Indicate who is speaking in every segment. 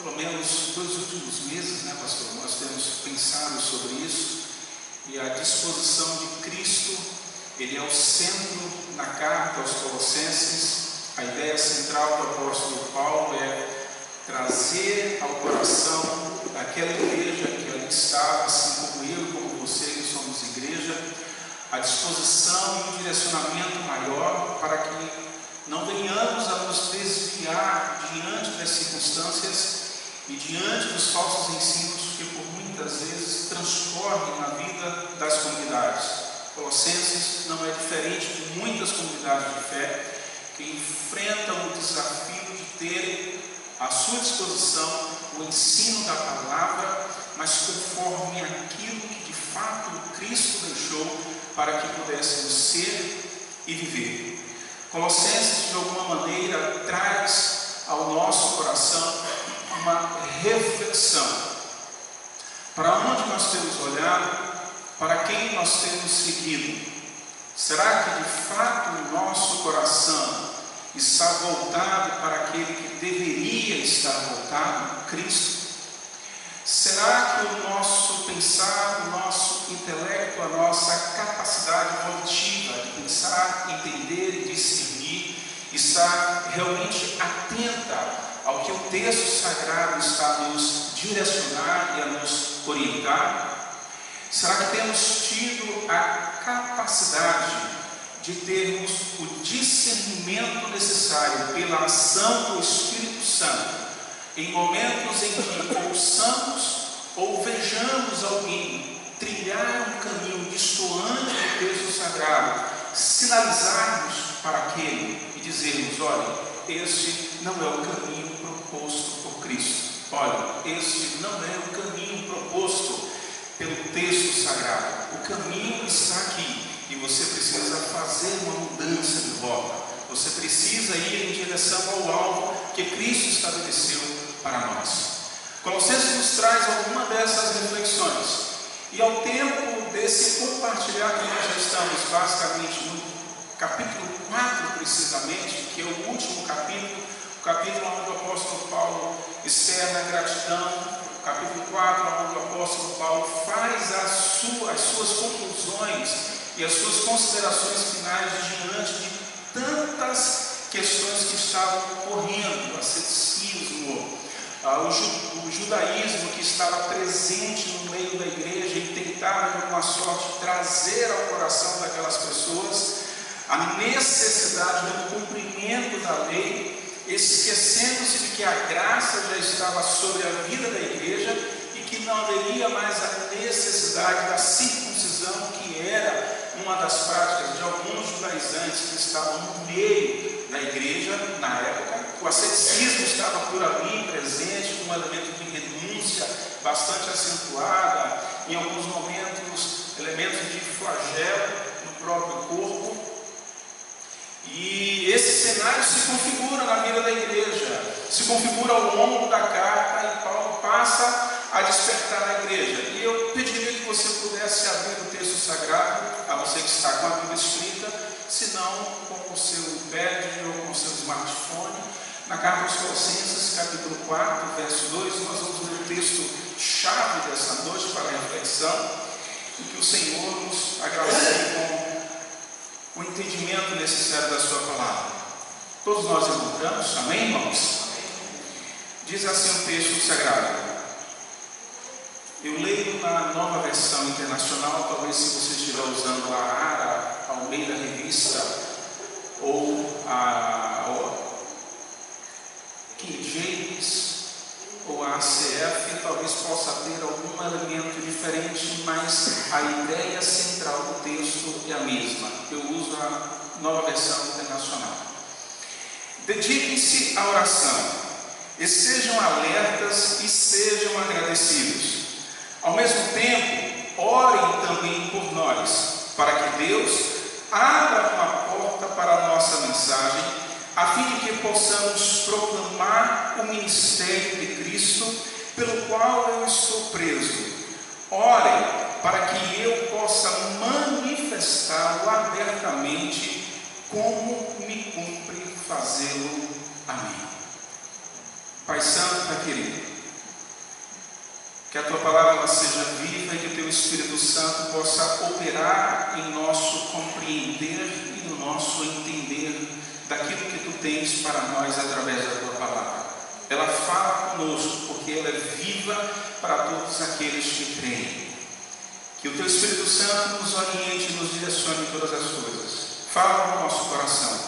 Speaker 1: pelo menos 2 últimos meses, né, pastor? Nós temos pensado sobre isso, e a disposição de Cristo, ele é o centro na carta aos Colossenses. A ideia central do apóstolo Paulo é trazer ao coração daquela igreja que ali estava, assim como eu e como você, que somos igreja, a disposição e um direcionamento maior para que não venhamos a nos desviar diante das circunstâncias e diante dos falsos ensinos que por muitas vezes transcorrem na vida das comunidades. Colossenses não é diferente de muitas comunidades de fé que enfrentam o desafio de terem à sua disposição o ensino da palavra, mas conforme aquilo que de fato Cristo deixou para que pudéssemos ser e viver. Colossenses, de alguma maneira, traz ao nosso coração uma reflexão. Para onde nós temos olhado? Para quem nós temos seguido? Será que de fato o nosso coração está voltado para aquele que deveria estar voltado? Cristo? Será que o nosso pensar, o nosso intelecto, a nossa capacidade volitiva de pensar, entender e discernir está realmente atenta ao que o texto sagrado está a nos direcionar e a nos orientar? Será que temos tido a capacidade de termos o discernimento necessário pela ação do Espírito Santo em momentos em que ouçamos ou vejamos alguém trilhar um caminho destoante do texto sagrado, sinalizarmos para aquele e dizermos: olha, este não é o caminho proposto por Cristo, olha, este não é o caminho proposto pelo texto sagrado, o caminho está aqui e você precisa fazer uma mudança de rota, você precisa ir em direção ao alvo que Cristo estabeleceu para nós. Colossenses nos traz alguma dessas reflexões, e ao tempo desse compartilhar que nós já estamos basicamente no capítulo 4 precisamente, que é o último capítulo, o capítulo onde o apóstolo Paulo externa a gratidão, o capítulo 4 onde o apóstolo Paulo faz as suas conclusões e as suas considerações finais diante de tantas questões que estavam ocorrendo, asceticismo, o judaísmo que estava presente no meio da igreja e tentava de alguma sorte trazer ao coração daquelas pessoas a necessidade do cumprimento da lei, esquecendo-se de que a graça já estava sobre a vida da igreja e que não haveria mais a necessidade da circuncisão, que era uma das práticas de alguns judaizantes que estavam no meio da igreja na época. O asceticismo estava por ali presente, com um elemento de renúncia bastante acentuada, em alguns momentos elementos de flagelo no próprio corpo. E esse cenário se configura na vida da igreja, se configura ao longo da carta, e Paulo passa a despertar na igreja. E eu pediria que você pudesse abrir o texto sagrado, a você que está com a Bíblia escrita, se não com o seu iPad ou com o seu smartphone, na carta aos Colossenses, capítulo 4, verso 2, nós vamos ler o texto chave dessa noite para a reflexão, e que o Senhor nos agracie com o entendimento necessário da sua palavra. Todos nós encontramos, amém, irmãos? Diz assim o texto sagrado. Eu leio na Nova Versão Internacional, talvez se você estiver usando a ARA, a Almeida Revista, ou a King James, ou a ACF, talvez possa ter algum elemento diferente, mas a ideia central do texto é a mesma. Eu uso a Nova Versão Internacional. Dediquem-se à oração, e sejam alertas e sejam agradecidos. Ao mesmo tempo, orem também por nós, para que Deus abra uma porta para a nossa mensagem, a fim de que possamos proclamar o ministério de Cristo, pelo qual eu estou preso. Orem para que eu possa manifestá-lo abertamente, como me cumpre fazê-lo a mim. Pai Santo, Pai querido, Que a Tua palavra ela seja viva e que o Teu Espírito Santo possa operar em nosso compreender e no nosso entender daquilo que Tu tens para nós através da Tua palavra. Ela fala conosco porque ela é viva para todos aqueles que creem. Que o Teu Espírito Santo nos oriente e nos direcione em todas as coisas. Fala no nosso coração,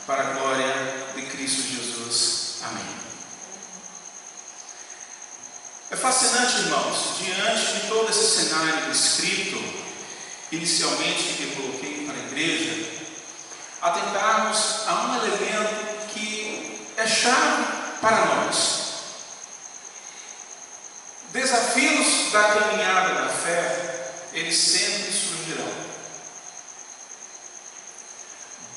Speaker 1: para a glória de Cristo Jesus. Amém. É fascinante, irmãos, diante de todo esse cenário descrito, inicialmente que eu coloquei para a igreja, atentarmos a um elemento que é chave para nós. Desafios da caminhada da fé, eles sempre surgirão.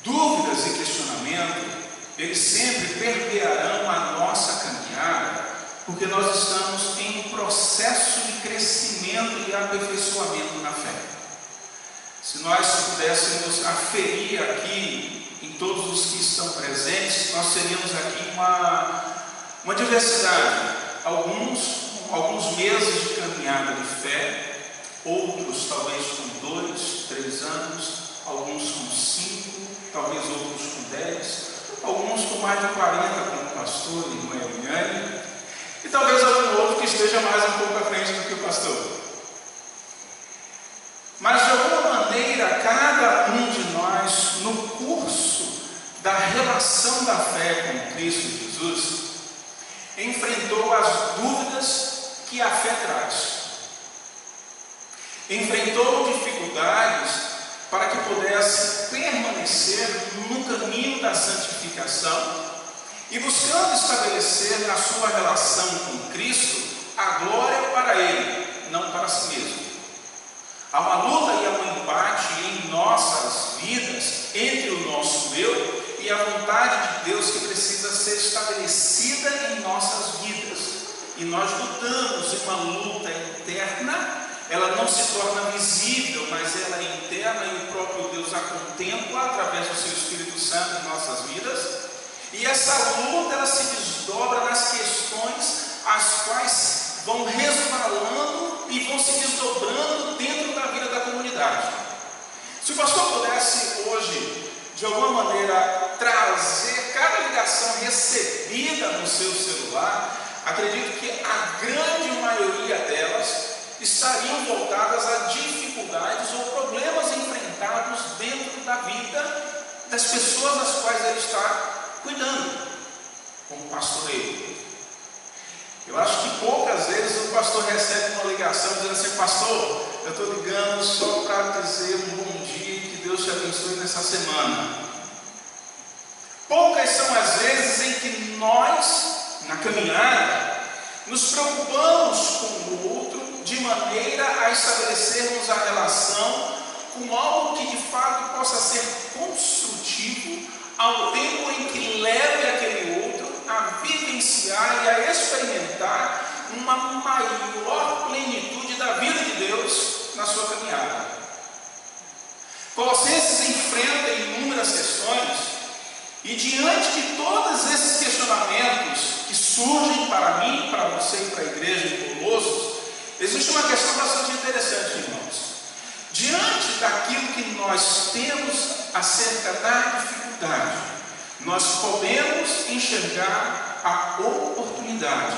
Speaker 1: Dúvidas e questionamento, eles sempre permearão a nossa caminhada, porque nós estamos em um processo de crescimento e aperfeiçoamento na fé. Se nós pudéssemos aferir aqui em todos os que estão presentes, nós teríamos aqui uma diversidade. Alguns meses de caminhada de fé, outros talvez com 2, 3 anos, alguns com 5, talvez outros com 10, alguns com mais de 40, como o pastor e irmã Eliane, e talvez algum outro que esteja mais um pouco à frente do que o pastor. Mas de alguma maneira, cada um de nós, no curso da relação da fé com Cristo Jesus, enfrentou as dúvidas que a fé traz. Enfrentou dificuldades para que pudesse permanecer no caminho da santificação e buscando estabelecer na sua relação com Cristo a glória para Ele, não para si mesmo. Há uma luta e há um embate em nossas vidas entre o nosso eu e a vontade de Deus que precisa ser estabelecida em nossas vidas. E nós lutamos em uma luta interna, ela não se torna visível, mas ela é interna e o próprio Deus a contempla através do seu Espírito Santo em nossas vidas. E essa luta ela se desdobra nas questões as quais vão resvalando e vão se desdobrando dentro da vida da comunidade. Se o pastor pudesse hoje, de alguma maneira, trazer cada ligação recebida no seu celular, acredito que a grande maioria delas estariam voltadas a dificuldades ou problemas enfrentados dentro da vida das pessoas das quais ele está cuidando, como pastoreio. Eu acho que poucas vezes o pastor recebe uma ligação dizendo assim: pastor, eu estou ligando só para dizer um bom dia e que Deus te abençoe nessa semana. Poucas são as vezes em que nós, na caminhada, nos preocupamos com o outro de maneira a estabelecermos a relação com algo que de fato possa ser construtivo, ao tempo em que leve aquele outro a vivenciar e a experimentar uma maior plenitude da vida de Deus na sua caminhada. Colossenses enfrenta inúmeras questões e diante de todos esses questionamentos que surgem para mim, para você e para a igreja de Colossos, existe uma questão bastante interessante, irmãos. Diante daquilo que nós temos acerca da dificuldade, nós podemos enxergar a oportunidade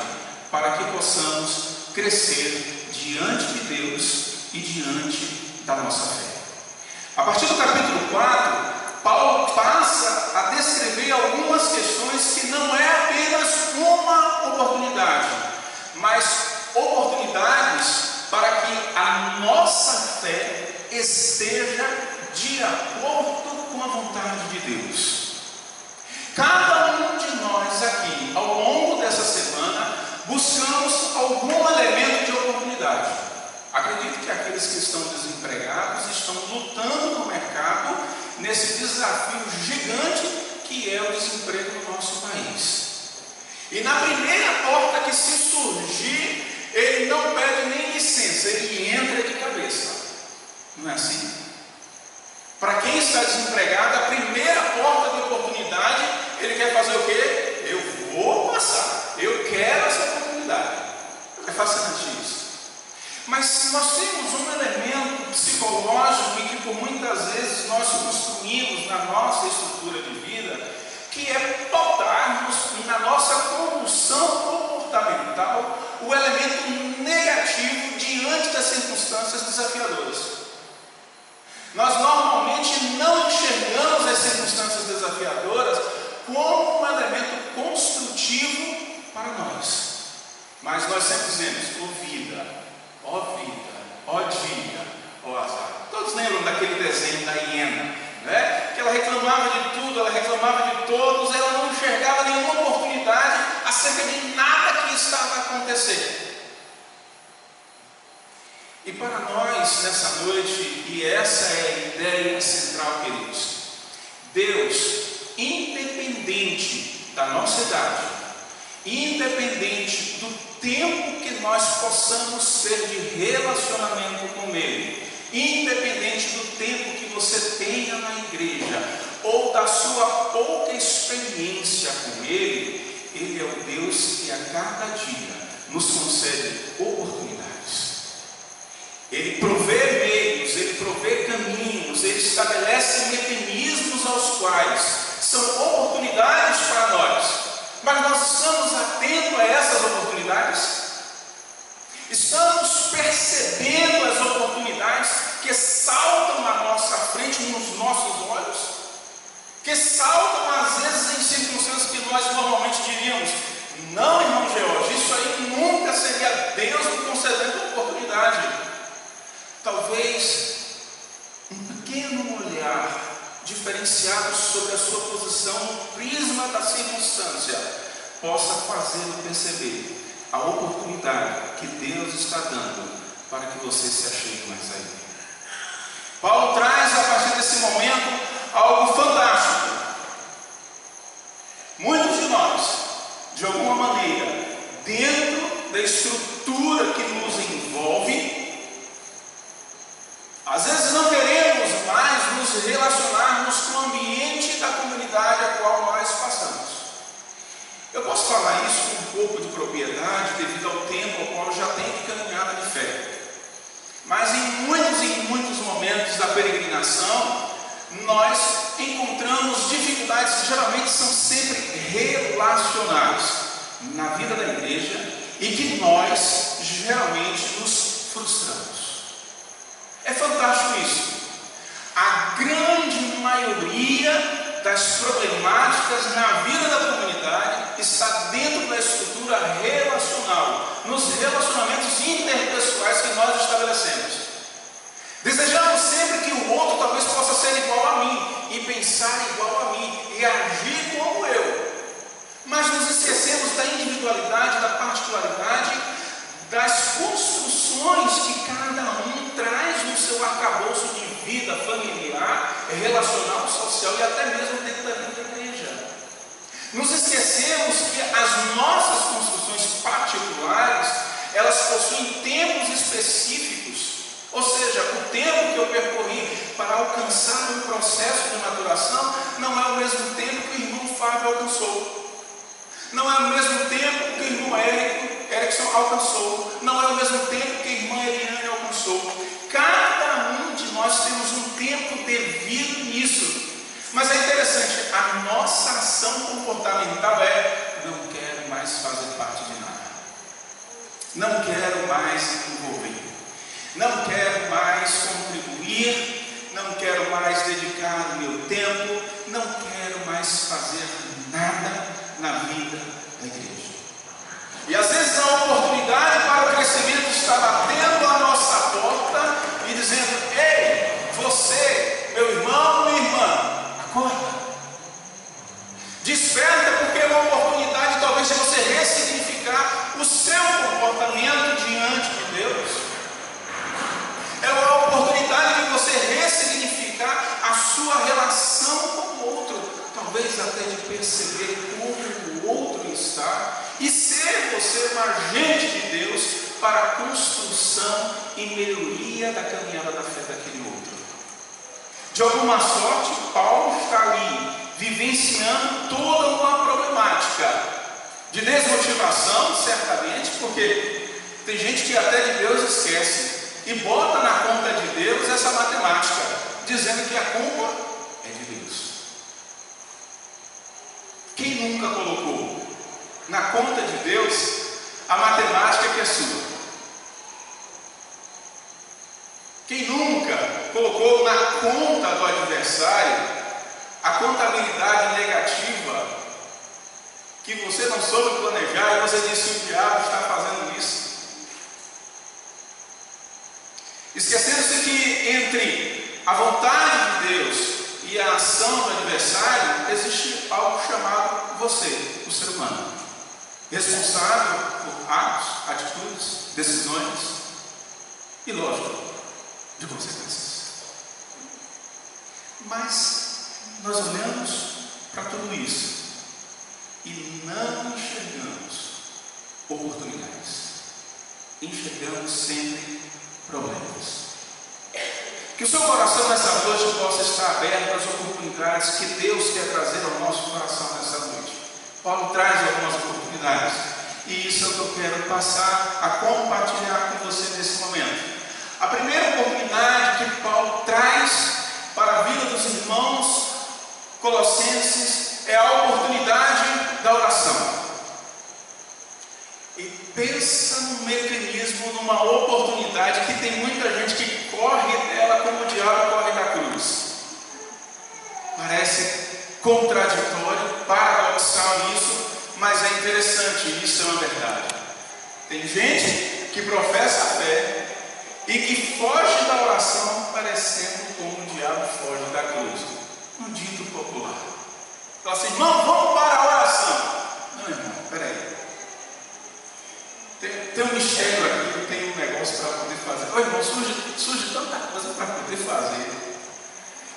Speaker 1: para que possamos crescer diante de Deus e diante da nossa fé. A partir do capítulo 4, Paulo passa a descrever algumas questões que não é apenas uma oportunidade, mas oportunidades para que a nossa fé esteja de acordo com a vontade de Deus. Cada um de nós aqui, ao longo dessa semana, buscamos algum elemento de oportunidade. Acredito que aqueles que estão desempregados estão lutando no mercado nesse desafio gigante que é o desemprego no nosso país. E na primeira porta que se surgir, ele não pede nem licença, ele entra de cabeça. Não é assim? Para quem está desempregado, a primeira porta de oportunidade, ele quer fazer o quê? Eu vou passar, eu quero essa oportunidade. É fascinante isso. nós temos um elemento psicológico e que por muitas vezes nós construímos na nossa estrutura de vida, que é pautarmos na nossa condução comportamental o elemento negativo diante das circunstâncias desafiadoras. Nós normalmente não enxergamos as circunstâncias desafiadoras como um elemento construtivo para nós. Mas nós sempre dizemos, ó dia, ó azar. Todos lembram daquele desenho da hiena, né? Que ela reclamava de tudo, ela reclamava de todos, ela não enxergava nenhuma oportunidade acerca de nada que estava acontecendo. E para nós, nessa noite, e essa é a ideia central, queridos, Deus, independente da nossa idade, independente do tempo que nós possamos ter de relacionamento com Ele, independente do tempo que você tenha na igreja, ou da sua pouca experiência com Ele, Ele é o Deus que a cada dia nos concede oportunidades. Ele provê meios, Ele provê caminhos, Ele estabelece mecanismos aos quais são oportunidades para nós. Mas nós estamos atentos a essas oportunidades? Estamos percebendo as oportunidades que saltam na nossa frente, nos nossos olhos? Que saltam às vezes em circunstâncias que nós normalmente diríamos: não, irmão George, isso aí nunca seria Deus me concedendo oportunidade. Talvez um pequeno olhar diferenciado sobre a sua posição no prisma da circunstância possa fazê-lo perceber a oportunidade que Deus está dando para que você se achegue mais a Ele. Paulo traz a partir desse momento algo fantástico. Muitos de nós, de alguma maneira, dentro da estrutura que nos envolve, às vezes não queremos mais nos relacionarmos com o ambiente da comunidade a qual nós passamos. Eu posso falar isso com um pouco de propriedade devido ao tempo ao qual eu já tenho de caminhada de fé. Mas em muitos momentos da peregrinação, nós encontramos dificuldades que geralmente são sempre relacionais na vida da igreja e que nós geralmente nos frustramos. É fantástico isso. A grande maioria das problemáticas na vida da comunidade está dentro da estrutura relacional, nos relacionamentos interpessoais que nós estabelecemos. Desejamos sempre que o outro talvez possa ser igual a mim, e pensar igual a mim, e agir como eu. Mas nos esquecemos da individualidade, da particularidade, das construções que cada um traz no seu arcabouço de vida familiar, relacional, social e até mesmo dentro da vida da igreja. Nos esquecemos que as nossas construções particulares, elas possuem tempos específicos, ou seja, o tempo que eu percorri para alcançar um processo de maturação não é o mesmo tempo que o irmão Fábio alcançou. Não é o mesmo tempo que o irmão Erickson alcançou. Não é o mesmo tempo que a irmã Eliane alcançou. Cada um de nós temos um tempo devido nisso. Mas é interessante, a nossa ação comportamental é: não quero mais fazer parte de nada. Não quero mais me envolver. Não quero mais contribuir. Não quero mais dedicar o meu tempo. Não quero mais fazer nada na vida da igreja. E às vezes a oportunidade para o crescimento está batendo a nossa porta e dizendo: ei, você, meu irmão, minha irmã, acorda. Desperta, porque é uma oportunidade talvez de você ressignificar o seu comportamento diante de Deus. É uma oportunidade de você ressignificar a sua relação com o outro, talvez até de perceber como o outro está e ser você um agente de Deus para a construção e melhoria da caminhada da fé daquele outro. De alguma sorte, Paulo está ali vivenciando toda uma problemática de desmotivação, certamente, porque tem gente que até de Deus esquece. E e bota na conta de Deus essa matemática, dizendo que a culpa é de Deus. Quem nunca colocou na conta de Deus a matemática que é sua? Quem nunca colocou na conta do adversário a contabilidade negativa que você não soube planejar e você disse: o diabo está fazendo isso? Esquecendo-se que entre a vontade de Deus e a ação do adversário existe algo chamado você, o ser humano, responsável por atos, atitudes, decisões e, lógico, de consequências. Mas nós olhamos para tudo isso e não enxergamos oportunidades, enxergamos sempre problemas. Que o seu coração nessa noite possa estar aberto às oportunidades que Deus quer trazer ao nosso coração nessa noite. Paulo traz algumas oportunidades e isso é o que eu quero passar a compartilhar com você nesse momento. A primeira oportunidade que Paulo traz para a vida dos irmãos colossenses é a oportunidade da oração. E pensa num mecanismo, numa oportunidade que tem muita gente que corre dela como o diabo corre da cruz. Parece contraditório, paradoxal isso, mas é interessante, isso é uma verdade. Tem gente que professa a fé e que foge da oração parecendo como o diabo foge da cruz. Um dito popular. Fala assim: irmão, vamos para a oração. Não, irmão, peraí. Tem um mistério aqui, tem um negócio para poder fazer. Ô irmão, surge tanta coisa para poder fazer.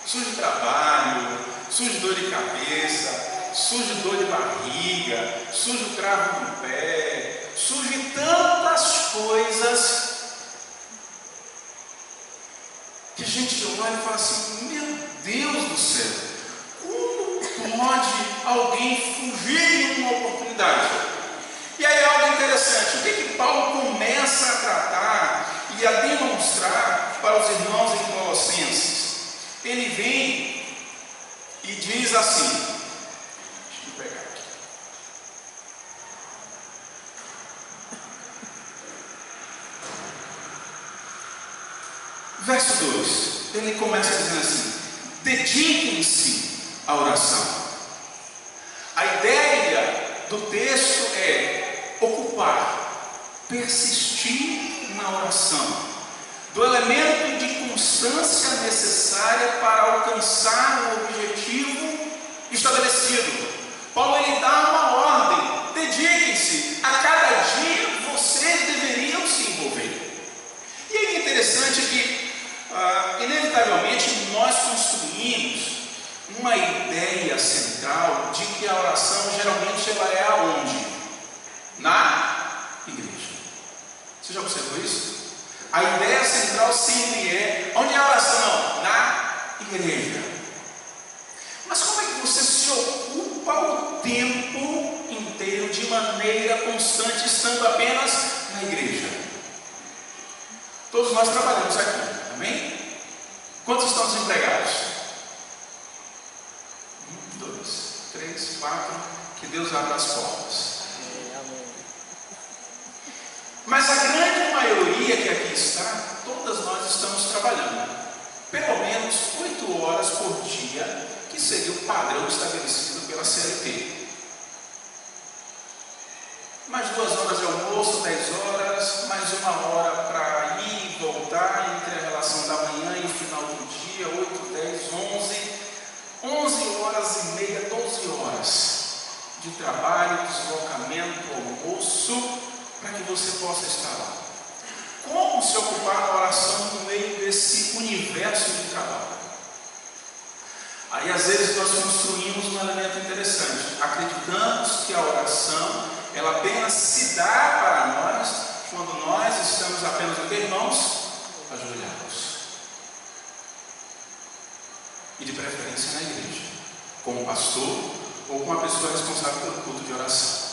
Speaker 1: Surge trabalho, surge dor de cabeça, surge dor de barriga, surge o cravo no pé, surge tantas coisas que a gente olha e fala assim: meu Deus do céu, como pode alguém fugir de uma oportunidade? E aí é algo interessante, o que Paulo começa a tratar e a demonstrar para os irmãos em Colossenses? Ele vem e diz assim, deixa eu pegar aqui. Verso 2, ele começa dizendo assim: dediquem-se à oração. A ideia do texto é ocupar, persistir na oração, do elemento de constância necessária para alcançar o objetivo estabelecido. Paulo ele dá uma ordem: dediquem-se, a cada dia vocês deveriam se envolver. E é interessante que inevitavelmente nós construímos uma ideia central de que a oração geralmente ela é aonde? Na igreja. Você já observou isso? A ideia central sempre é: onde é a oração? Na igreja. Mas como é que você se ocupa o tempo inteiro de maneira constante, estando apenas na igreja? Todos nós trabalhamos aqui, amém? Quantos estão desempregados? 1, 2, 3, 4. Que Deus abra as portas. Mas a grande maioria que aqui está, todas nós estamos trabalhando pelo menos 8 horas por dia, que seria o padrão estabelecido pela CLT. Mais 2 horas de almoço, 10 horas, mais 1 hora para ir e voltar, entre a relação da manhã e o final do dia, 8, 10, 11 horas e meia, 12 horas de trabalho, deslocamento, almoço, para que você possa estar lá. Como se ocupar na oração no meio desse universo de trabalho? Aí às vezes nós construímos um elemento interessante. Acreditamos que a oração ela apenas se dá para nós quando nós estamos apenas, irmãos, ajoelhados. E de preferência na igreja, com o pastor ou com a pessoa responsável pelo culto de oração.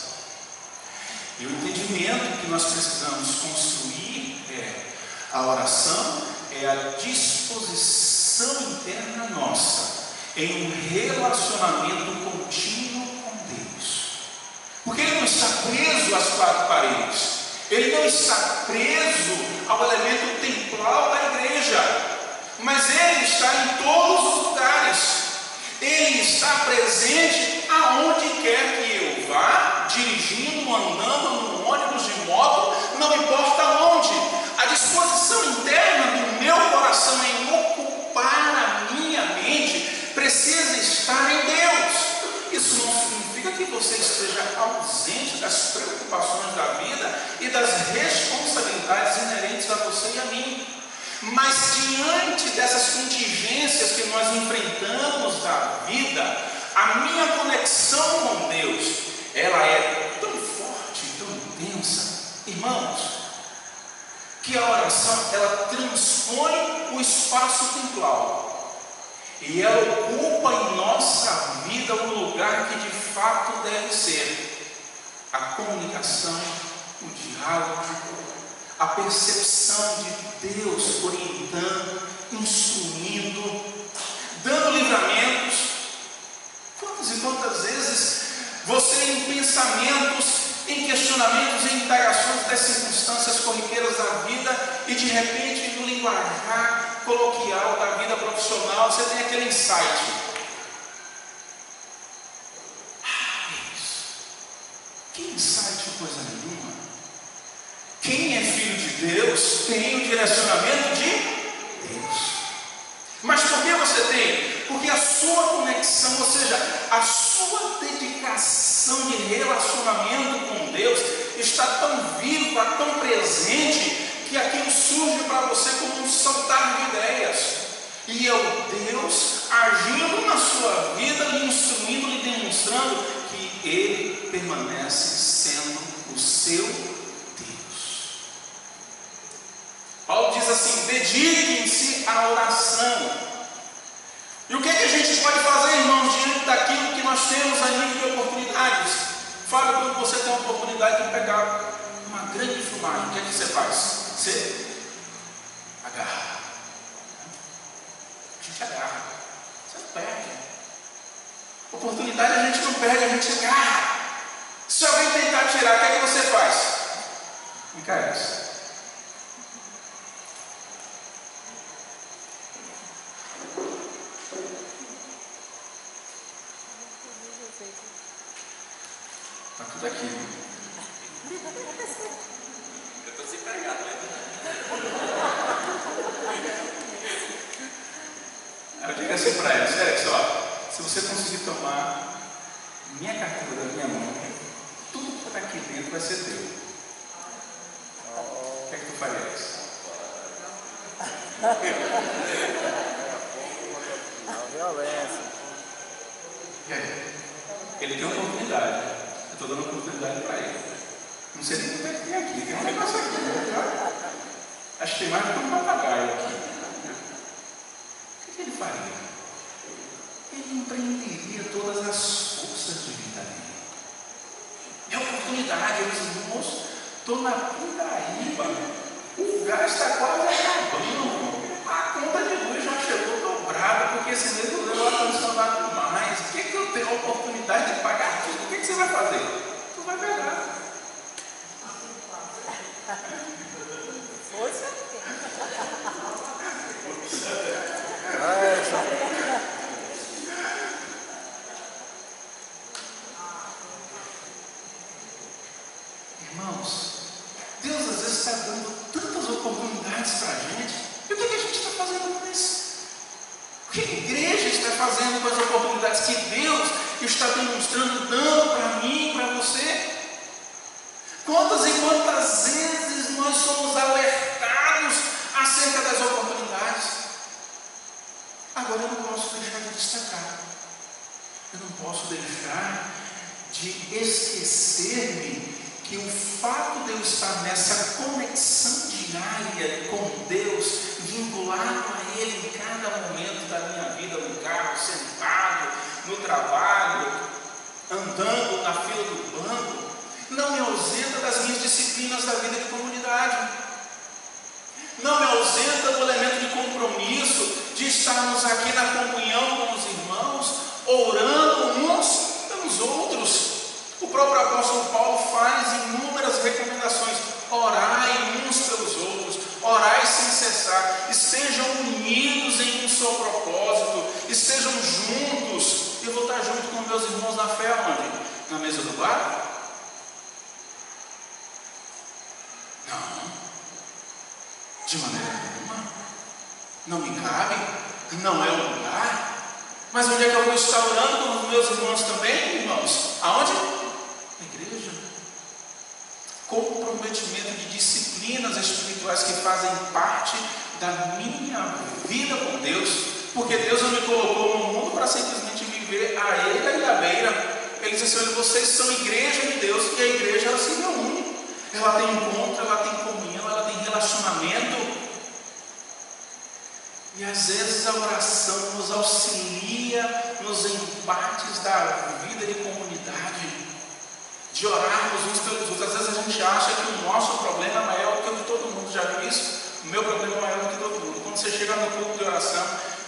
Speaker 1: E o entendimento que nós precisamos construir é: A oração é a disposição interna nossa em um relacionamento contínuo com Deus. Porque Ele não está preso às quatro paredes. Ele não está preso ao elemento temporal da igreja. Mas Ele está em todos os lugares. Ele está presente aonde quer que eu vá, dirigindo, andando num ônibus de moto, não importa onde. A disposição interna do meu coração em ocupar a minha mente precisa estar em Deus. Isso não significa que você esteja ausente das preocupações da vida e das responsabilidades inerentes a você e a mim. Mas diante dessas contingências que nós enfrentamos na vida, a minha conexão com Deus, ela é tão forte, tão intensa, irmãos, que a oração, ela transpõe o espaço temporal e ela ocupa em nossa vida um lugar que de fato deve ser a comunicação, o diálogo, a percepção de Deus orientando, instruindo, dando livramentos. Quantas e quantas vezes você, em pensamentos, em questionamentos, em indagações das circunstâncias corriqueiras da vida, e de repente no linguajar coloquial da vida profissional, você tem aquele insight. Que insight, coisa nenhuma. Quem é filho de Deus tem o direcionamento de Deus. Mas por que você tem? Porque a sua conexão, ou seja, a sua dedicação de relacionamento com Deus está tão viva, tão presente, que aquilo surge para você como um saltar de ideias. E é o Deus agindo na sua vida, lhe instruindo, lhe demonstrando que Ele permanece sendo o seu Deus. Paulo diz assim: dediquem-se à oração. E o que a gente pode fazer, irmãos, diante daquilo que nós temos a nível de oportunidades? Fala quando você tem a oportunidade de pegar uma grande filmagem, o que você faz? Você agarra. A gente agarra. Você não perde. Oportunidade a gente não perde, a gente agarra. Se alguém tentar tirar, o que você faz? Encarece. Está tudo aqui. Eu estou desempregado, né? Eu digo assim para ela: sério, só, se você conseguir tomar minha carteira da minha mão, tudo que está aqui dentro vai ser teu. O que é que tu farias?
Speaker 2: A violência.
Speaker 1: E aí? Ele tem uma oportunidade. Eu estou dando oportunidade para ele. Não sei nem o que tem aqui. Tem um negócio aqui, né? Acho que tem mais do que um papagaio aqui. O que ele faria? Ele empreenderia todas as forças de vida dele. É oportunidade, meus irmãos. Estou na pindaíba. O gás está quase acabando. A conta de luz já chegou dobrada, porque esse mês eu levo ar-condicionado mais. O que eu tenho a oportunidade de pagar tudo? O que você vai fazer? Tu vai pegar.
Speaker 2: Força?
Speaker 1: Irmãos, Deus às vezes está dando tantas oportunidades para a gente. E o que a gente está fazendo com isso? O que a igreja está fazendo com as oportunidades que Deus está demonstrando, dando para mim e para você? Quantas e quantas vezes nós somos alertados acerca das oportunidades? Agora eu não posso deixar de destacar. Eu não posso deixar de esquecer-me que o fato de eu estar nessa conexão diária com Deus, vinculado a Ele em cada momento da minha vida, no carro, sentado, no trabalho, andando na fila do banco, não me ausenta das minhas disciplinas da vida de comunidade. Não me ausenta do elemento de compromisso, de estarmos aqui na comunhão com os irmãos, orando uns pelos outros. O próprio apóstolo Paulo faz inúmeras recomendações: orai uns pelos outros, orai sem cessar, estejam unidos em um só propósito, estejam juntos. Eu vou estar junto com meus irmãos na fé, onde? Na mesa do bar? Não, de maneira nenhuma, não me cabe, não é o lugar. Mas onde é que eu vou estar orando com os meus irmãos também, irmãos? Aonde? Na igreja. Comprometimento de disciplinas espirituais que fazem parte da minha vida com Deus, porque Deus não me colocou no mundo para simplesmente viver a Ele e a beira. Ele diz assim: vocês são igreja de Deus, e a igreja ela se reúne, ela tem encontro, ela tem comunhão, ela tem relacionamento. E às vezes a oração nos auxilia nos embates da vida de comunidade, de orarmos uns pelos outros. Às vezes a gente acha que o nosso problema é maior do que o de todo mundo. Já viu isso? O meu problema é maior do que todo mundo. Quando você chega no culto de oração,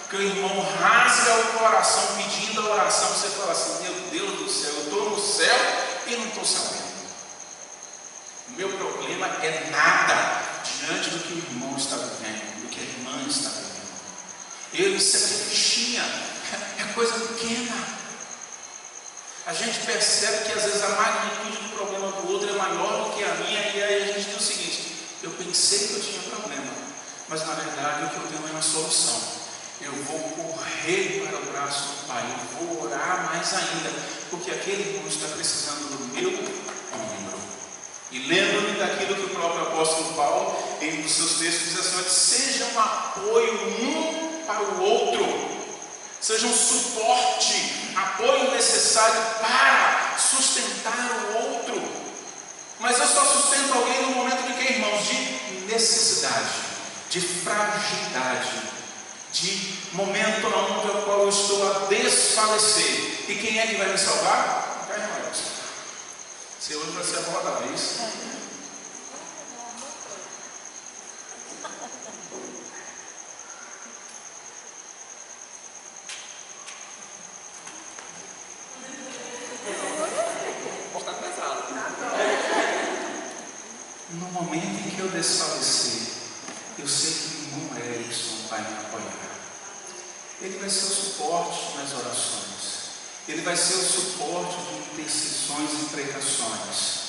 Speaker 1: que o irmão rasga o coração pedindo a oração, você fala assim: meu Deus do céu, eu estou no céu e não estou sabendo. O meu problema é nada diante do que o irmão está vivendo, do que a irmã está vivendo. Isso é fichinha, é coisa pequena. A gente percebe que às vezes a magnitude do problema do outro é maior do que a minha, e aí a gente diz o seguinte: eu pensei que eu tinha problema, mas na verdade o que eu tenho é uma solução. Eu vou correr para o braço do Pai, eu vou orar mais ainda, porque aquele irmão está precisando do meu ombro. E lembro-me daquilo que o próprio apóstolo Paulo, em um dos seus textos, diz assim: seja um apoio um para o outro, seja um suporte, apoio necessário para sustentar o outro. Mas eu só sustento alguém no momento de que, irmãos? De necessidade, de fragilidade, de momento onde eu estou a desfalecer. E quem é que vai me salvar? O Pai Noel. Se hoje vai ser a boa da vez. No momento em que eu desfalecer, eu sei que o irmão Erickson vai me apoiar. Ele vai ser o suporte nas orações. Ele vai ser o suporte de intercessões e pregações.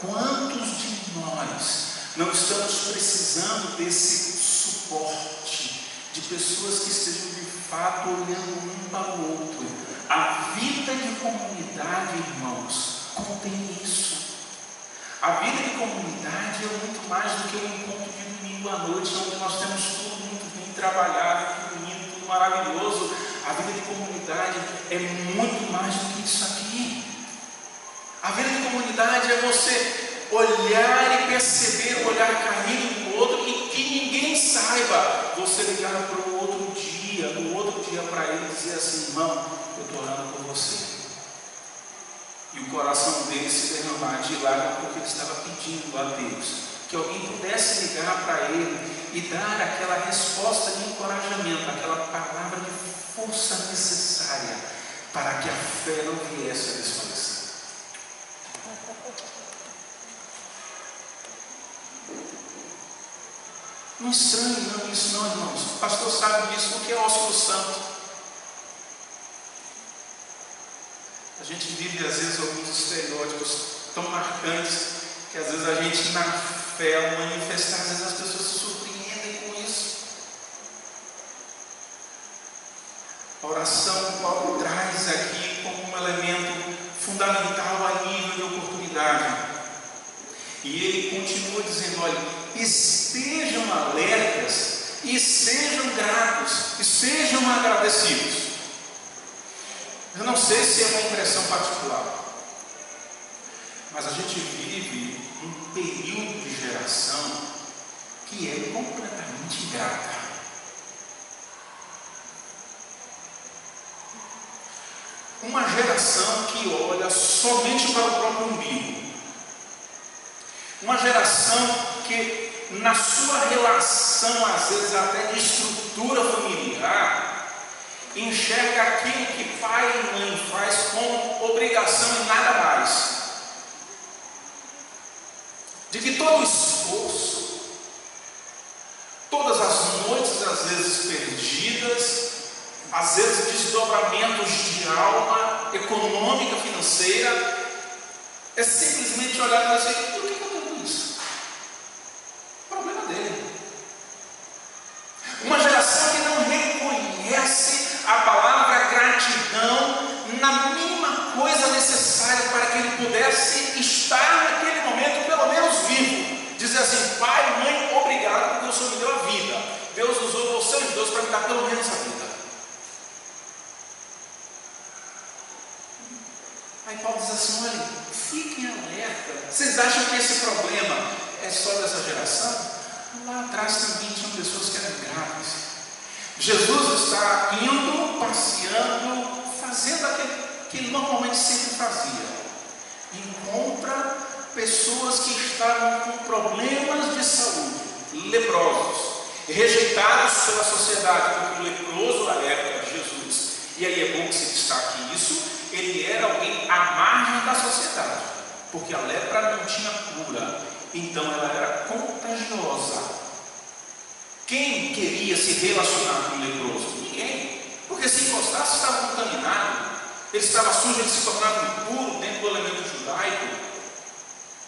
Speaker 1: Quantos de nós não estamos precisando desse suporte, de pessoas que estejam de fato olhando um para o outro? A vida de comunidade, irmãos, contém isso. A vida de comunidade é muito mais do que um encontro de domingo à noite, onde nós temos tudo muito bem trabalhado, tudo lindo, tudo maravilhoso. A vida de comunidade é muito mais do que isso aqui. A vida de comunidade é você olhar e perceber o olhar caído do outro e que ninguém saiba. Você ligar para o outro dia, no outro dia para ele dizer assim: irmão, eu estou orando por você. E o coração dele se derramar de lágrimas, porque ele estava pedindo a Deus que alguém pudesse ligar para ele e dar aquela resposta de encorajamento, aquela palavra de força necessária para que a fé não viesse a desfalecer. Não estranhe não isso não, irmãos. O pastor sabe disso, porque é ósculo santo. A gente vive às vezes alguns estereótipos tão marcantes que às vezes a gente na fé, ao manifestar, às vezes as pessoas se surpreendem com isso. A oração Paulo traz aqui como um elemento fundamental a nível de oportunidade. E ele continua dizendo: olha, estejam alertas e sejam gratos e sejam agradecidos. Eu não sei se é uma impressão particular, mas a gente vive um período de geração que é completamente ingrata. Uma geração que olha somente para o próprio umbigo. Uma geração que na sua relação, às vezes até de estrutura familiar, enxerga aquilo que pai e mãe faz como obrigação e nada mais. De que todo esforço, todas as noites, às vezes perdidas, às vezes desdobramentos de alma, econômica, financeira, é simplesmente olhar e dizer: por que eu tenho isso? Problema dele. Uma geração que não reconhece a palavra gratidão na mínima coisa necessária para que ele pudesse estar naquele momento, pelo menos vivo. Dizer assim: pai, mãe, obrigado porque o Senhor me deu a vida. Deus usou vocês dois para me dar pelo menos a vida. Aí Paulo diz assim: olha, fiquem alerta. Vocês acham que esse problema é só dessa geração? Lá atrás também tinham pessoas que eram ingratas. Jesus está indo, passeando, fazendo aquilo que ele normalmente sempre fazia. Encontra pessoas que estavam com problemas de saúde, leprosos, rejeitados pela sociedade, porque o leproso à época de Jesus, e aí é bom que se destaque isso, ele era alguém à margem da sociedade, porque a lepra não tinha cura, então ela era contagiosa. Quem queria se relacionar com o leproso? Ninguém, porque se encostasse estava contaminado, ele estava sujo, ele se tornava impuro dentro do elemento judaico,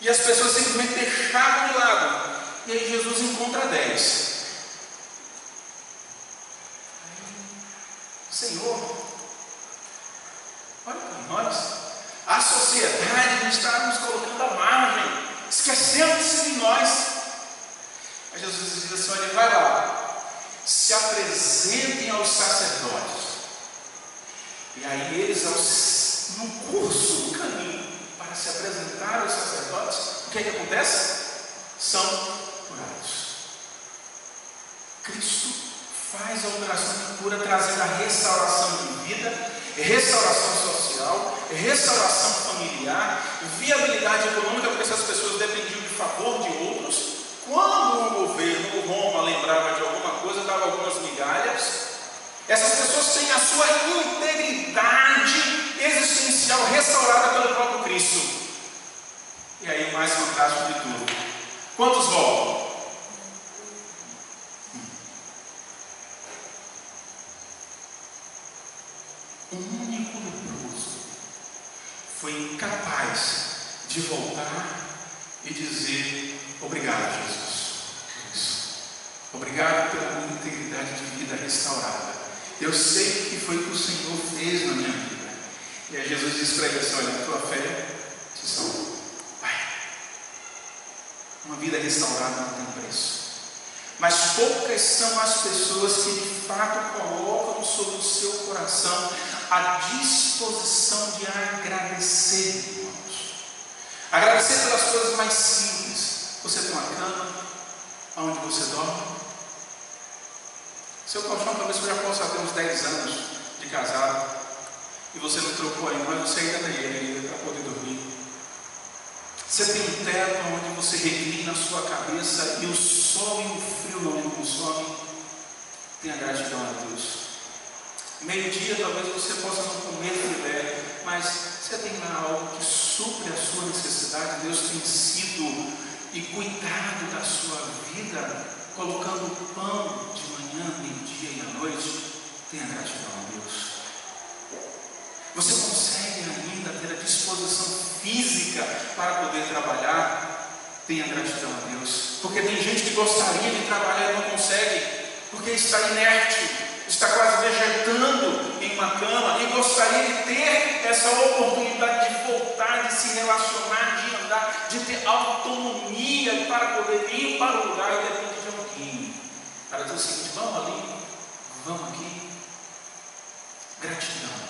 Speaker 1: e as pessoas simplesmente deixavam de lado. E aí Jesus encontra 10. Senhor, olha para nós, a sociedade está nos colocando à margem, esquecendo-se de nós. Aí Jesus diz assim: olha, vai lá, se apresentem aos sacerdotes. E aí eles, no curso do caminho para se apresentar aos sacerdotes, o que é que acontece? São curados. Cristo faz a operação de cura, trazendo a restauração de vida, restauração social, restauração familiar, viabilidade econômica, porque essas pessoas dependiam de favor de outros. Quando o governo, o Roma, lembrava de alguma coisa, dava algumas migalhas. Essas pessoas têm a sua integridade existencial restaurada pelo próprio Cristo. E aí o mais fantástico de tudo: quantos voltam? Um único leproso foi incapaz de voltar e dizer: obrigado, Jesus. Obrigado pela minha integridade de vida restaurada. Eu sei o que foi que o Senhor fez na minha vida. E aí Jesus diz para ele assim: olha, a tua fé te salvou. Vai. Uma vida restaurada não tem preço. Mas poucas são as pessoas que de fato colocam sobre o seu coração a disposição de agradecer, irmãos. Agradecer pelas coisas mais simples. Você tem uma cama onde você dorme? Seu colchão talvez você já possa ter uns 10 anos de casado e você não trocou ainda, mas você ainda tem ele ainda para poder dormir. Você tem um teto onde você reclina a sua cabeça e o sol e o frio não lhe consomem. Tenha gratidão a Deus. Meio-dia talvez você possa não comer filé, mas você tem lá algo que supre a sua necessidade. Deus tem sido e cuidado da sua vida, colocando pão de manhã, meio-dia e à noite. Tenha gratidão a Deus. Você consegue ainda ter a disposição física para poder trabalhar? Tenha gratidão a Deus. Porque tem gente que gostaria de trabalhar e não consegue, porque está inerte, está quase vegetando em uma cama e gostaria de ter essa oportunidade de voltar, de se relacionar, de andar, de ter autonomia para poder ir para o lugar e depende de alguém. Para dizer o seguinte: vamos ali, vamos aqui. Gratidão.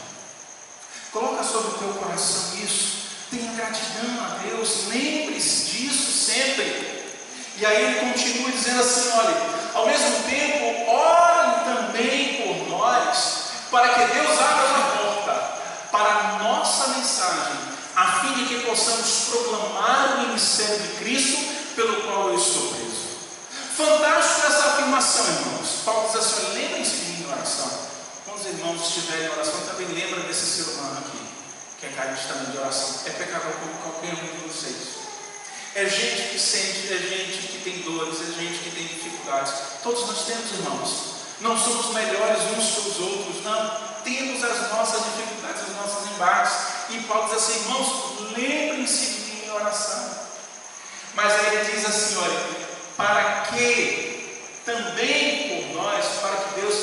Speaker 1: Coloca sobre o teu coração isso. Tenha gratidão a Deus. Lembre-se disso sempre. E aí ele continua dizendo assim: olha, ao mesmo tempo, orem também por nós, para que Deus abra uma porta para a nossa mensagem, a fim de que possamos proclamar o ministério de Cristo, pelo qual eu estou preso. oração, irmãos. Paulo diz assim: lembrem-se de mim em oração. Quando os irmãos estiverem em oração, também lembra desse ser humano aqui, que é carente também de oração. É pecador como qualquer um de vocês. É gente que sente, é gente que tem dores, é gente que tem dificuldades. Todos nós temos, irmãos. Não somos melhores uns que os outros, não. Temos as nossas dificuldades, as nossas embates. E Paulo diz assim: irmãos, lembrem-se de mim em oração. Mas aí ele diz assim: olha, para que também por nós, para que Deus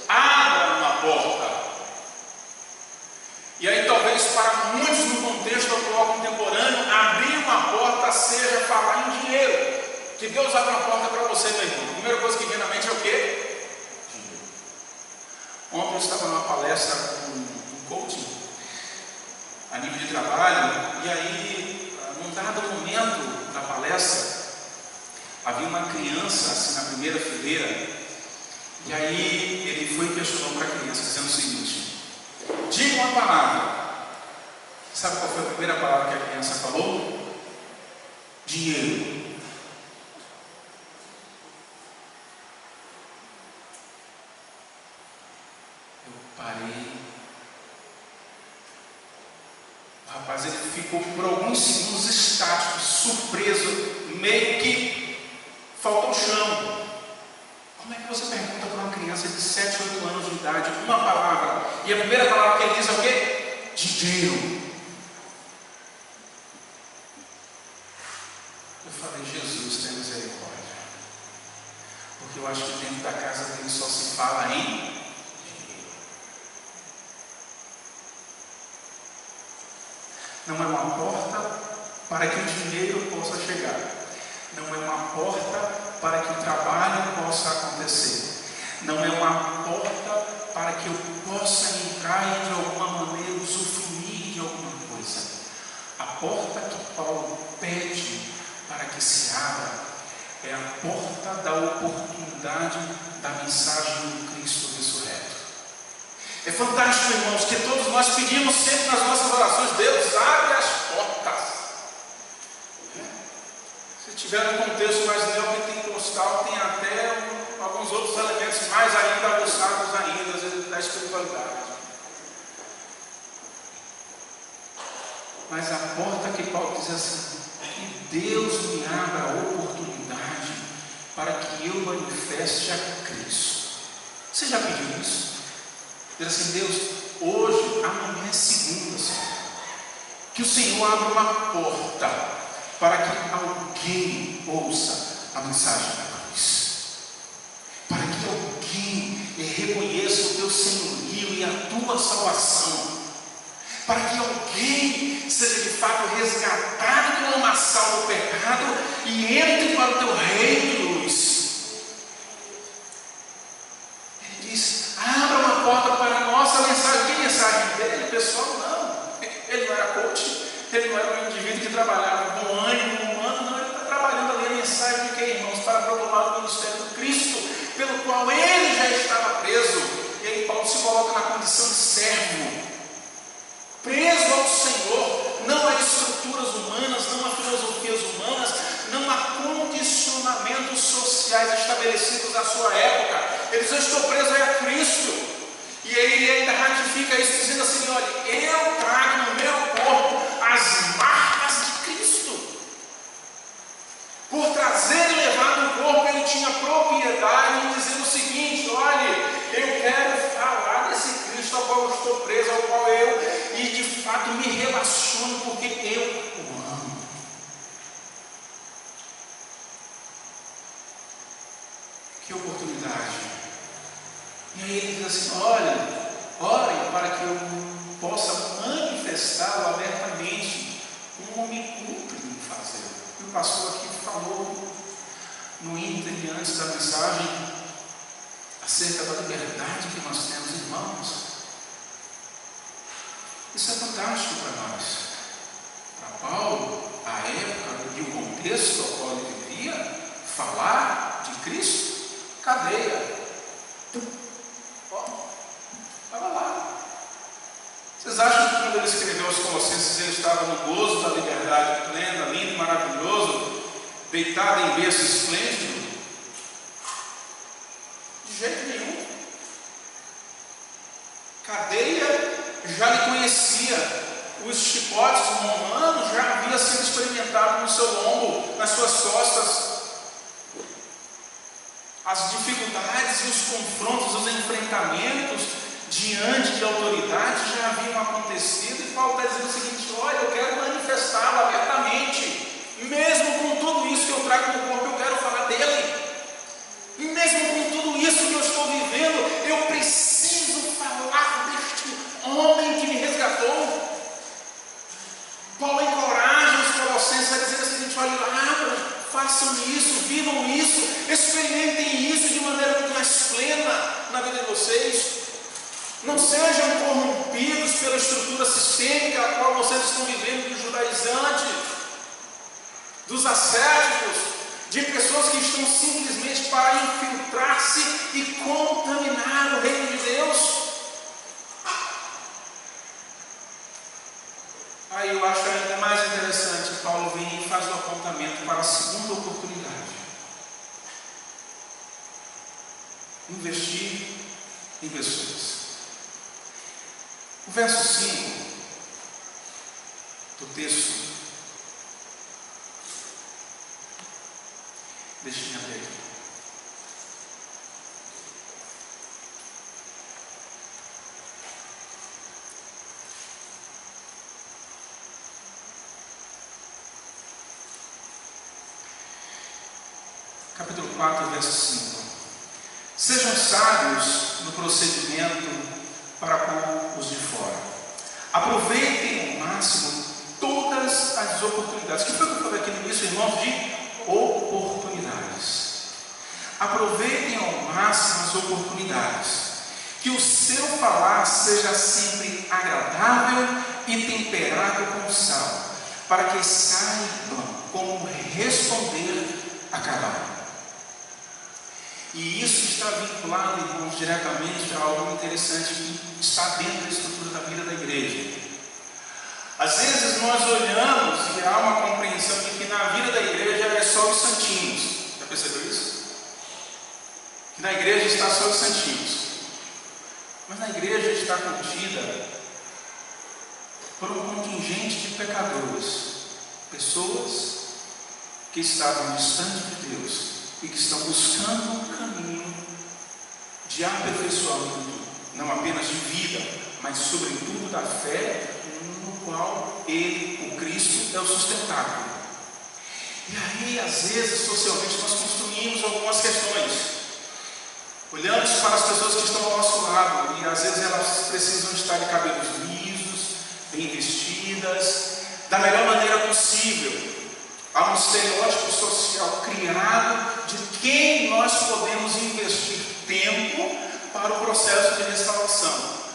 Speaker 1: abra uma porta. E aí talvez para muitos no contexto atual contemporâneo, abrir uma porta seja falar em dinheiro. Que Deus abra uma porta para você, meu irmão. A primeira coisa que vem na mente é o quê? Dinheiro. Ontem eu estava numa palestra com um coaching a nível de trabalho, e aí, num dado momento da palestra, havia uma criança assim na primeira fileira, e aí ele foi e questionou para a criança, dizendo o seguinte: diga uma palavra. Sabe qual foi a primeira palavra que a criança falou? Dinheiro. Eu parei. O rapaz, ele ficou por alguns segundos estático, surpreso, meio que faltou o chão. Como é que você pergunta para uma criança de 7, 8 anos de idade uma palavra, e a primeira palavra que ele diz é o quê? Dinheiro. Eu falei: Jesus, tem misericórdia, porque eu acho que dentro da casa dele só se fala em dinheiro. Não é uma porta para que o dinheiro possa chegar, não é uma porta para que o trabalho possa acontecer, não é uma porta para que eu possa entrar e de alguma maneira usufruir de alguma coisa. A porta que Paulo pede para que se abra é a porta da oportunidade da mensagem do Cristo ressurreto. É fantástico, irmãos, que todos nós pedimos sempre nas nossas orações: Deus, abre as portas. Se tiver um contexto mais neopentecostal, tem até alguns outros elementos mais ainda aguçados ainda da espiritualidade. Mas a porta que Paulo diz assim: que Deus me abra a oportunidade para que eu manifeste a Cristo. Você já pediu isso? Diz assim: Deus, hoje, amanhã é segunda, Senhor. Que o Senhor abra uma porta para que alguém ouça a mensagem da cruz, para que alguém reconheça o teu senhorio e a tua salvação, para que alguém seja de fato resgatado do lamaçal do pecado e entre para o teu reino de luz. Ele diz: abra uma porta para a nossa mensagem. Que mensagem dele? Pessoal, não. Ele não era coach, ele não era um indivíduo que trabalhava com ânimo humano, não. Ele está trabalhando ali a mensagem de quem, irmãos? Para proclamar o ministério do Cristo, pelo qual ele já estava preso. E aí Paulo se coloca na condição de servo, preso ao Senhor, não a estruturas humanas, não a filosofias humanas, não a condicionamentos sociais estabelecidos à sua época. Ele diz: eu estou preso a Cristo. E aí ele ainda ratifica isso, dizendo assim: olha, eu trago no meu corpo as marcas de Cristo. Por trazer e levar no corpo, ele tinha propriedade em dizer o seguinte: olha, eu quero falar desse Cristo ao qual eu estou preso, ao qual eu, e de fato me relaciono, porque eu o amo. Que oportunidade! E aí ele diz assim: olha, orem para que eu possa manifestá-lo abertamente, como me cumpre em fazer. E o pastor aqui falou no ínter e antes da mensagem acerca da liberdade que nós temos, irmãos. Isso é fantástico para nós. Para Paulo, a época e o contexto ao qual ele vivia, falar de Cristo, cadeia. Estava lá. Vocês acham que quando ele escreveu aos Colossenses ele estava no gozo da liberdade plena, lindo e maravilhoso, deitado em berço esplêndido? jeito nenhum. Cadeia já lhe conhecia. Os chicotes romanos já havia sido experimentado no seu lombo, nas suas costas. As dificuldades e os confrontos, os enfrentamentos diante de autoridades já haviam acontecido, e Paulo está dizendo o seguinte: olha, eu quero manifestá-lo abertamente, mesmo com tudo isso que eu trago no corpo, eu quero falar dele, e mesmo com tudo isso que eu estou vivendo, eu preciso falar deste homem que me resgatou. Paulo encoraja os colossenses a dizer o seguinte: olha, abram, façam isso, vivam isso, experimentem isso de maneira muito mais plena na vida de vocês. Não sejam corrompidos pela estrutura sistêmica a qual vocês estão vivendo, dos judaizantes, dos ascéticos, de pessoas que estão simplesmente para infiltrar-se e contaminar o reino de Deus. Aí eu acho ainda mais interessante, Paulo vem e faz o apontamento para a segunda oportunidade: investir em pessoas. O verso 5 do texto, deixa eu abrir aqui. Capítulo 4, verso 5. Sejam sábios no procedimento para com os de fora. Aproveitem ao máximo todas as oportunidades. O que foi que eu falei aqui no início, irmãos? De oportunidades. Aproveitem ao máximo as oportunidades. Que o seu falar seja sempre agradável e temperado com sal, para que saibam como responder a cada um. E isso está vinculado, irmãos, diretamente a algo interessante que está dentro da estrutura da vida da igreja. Às vezes nós olhamos e há uma compreensão de que na vida da igreja é só os santinhos. Já percebeu isso? Que na igreja está só os santinhos. Mas na igreja está contida por um contingente de pecadores, pessoas que estavam distantes de Deus e que estão buscando um caminho de aperfeiçoamento, não apenas de vida, mas sobretudo da fé, no qual Ele, o Cristo, é o sustentável. E aí, às vezes, socialmente, nós construímos algumas questões. Olhamos para as pessoas que estão ao nosso lado, e às vezes elas precisam estar de cabelos lisos, bem vestidas, da melhor maneira possível. Há um estereótipo social criado de quem nós podemos investir tempo para o processo de restauração.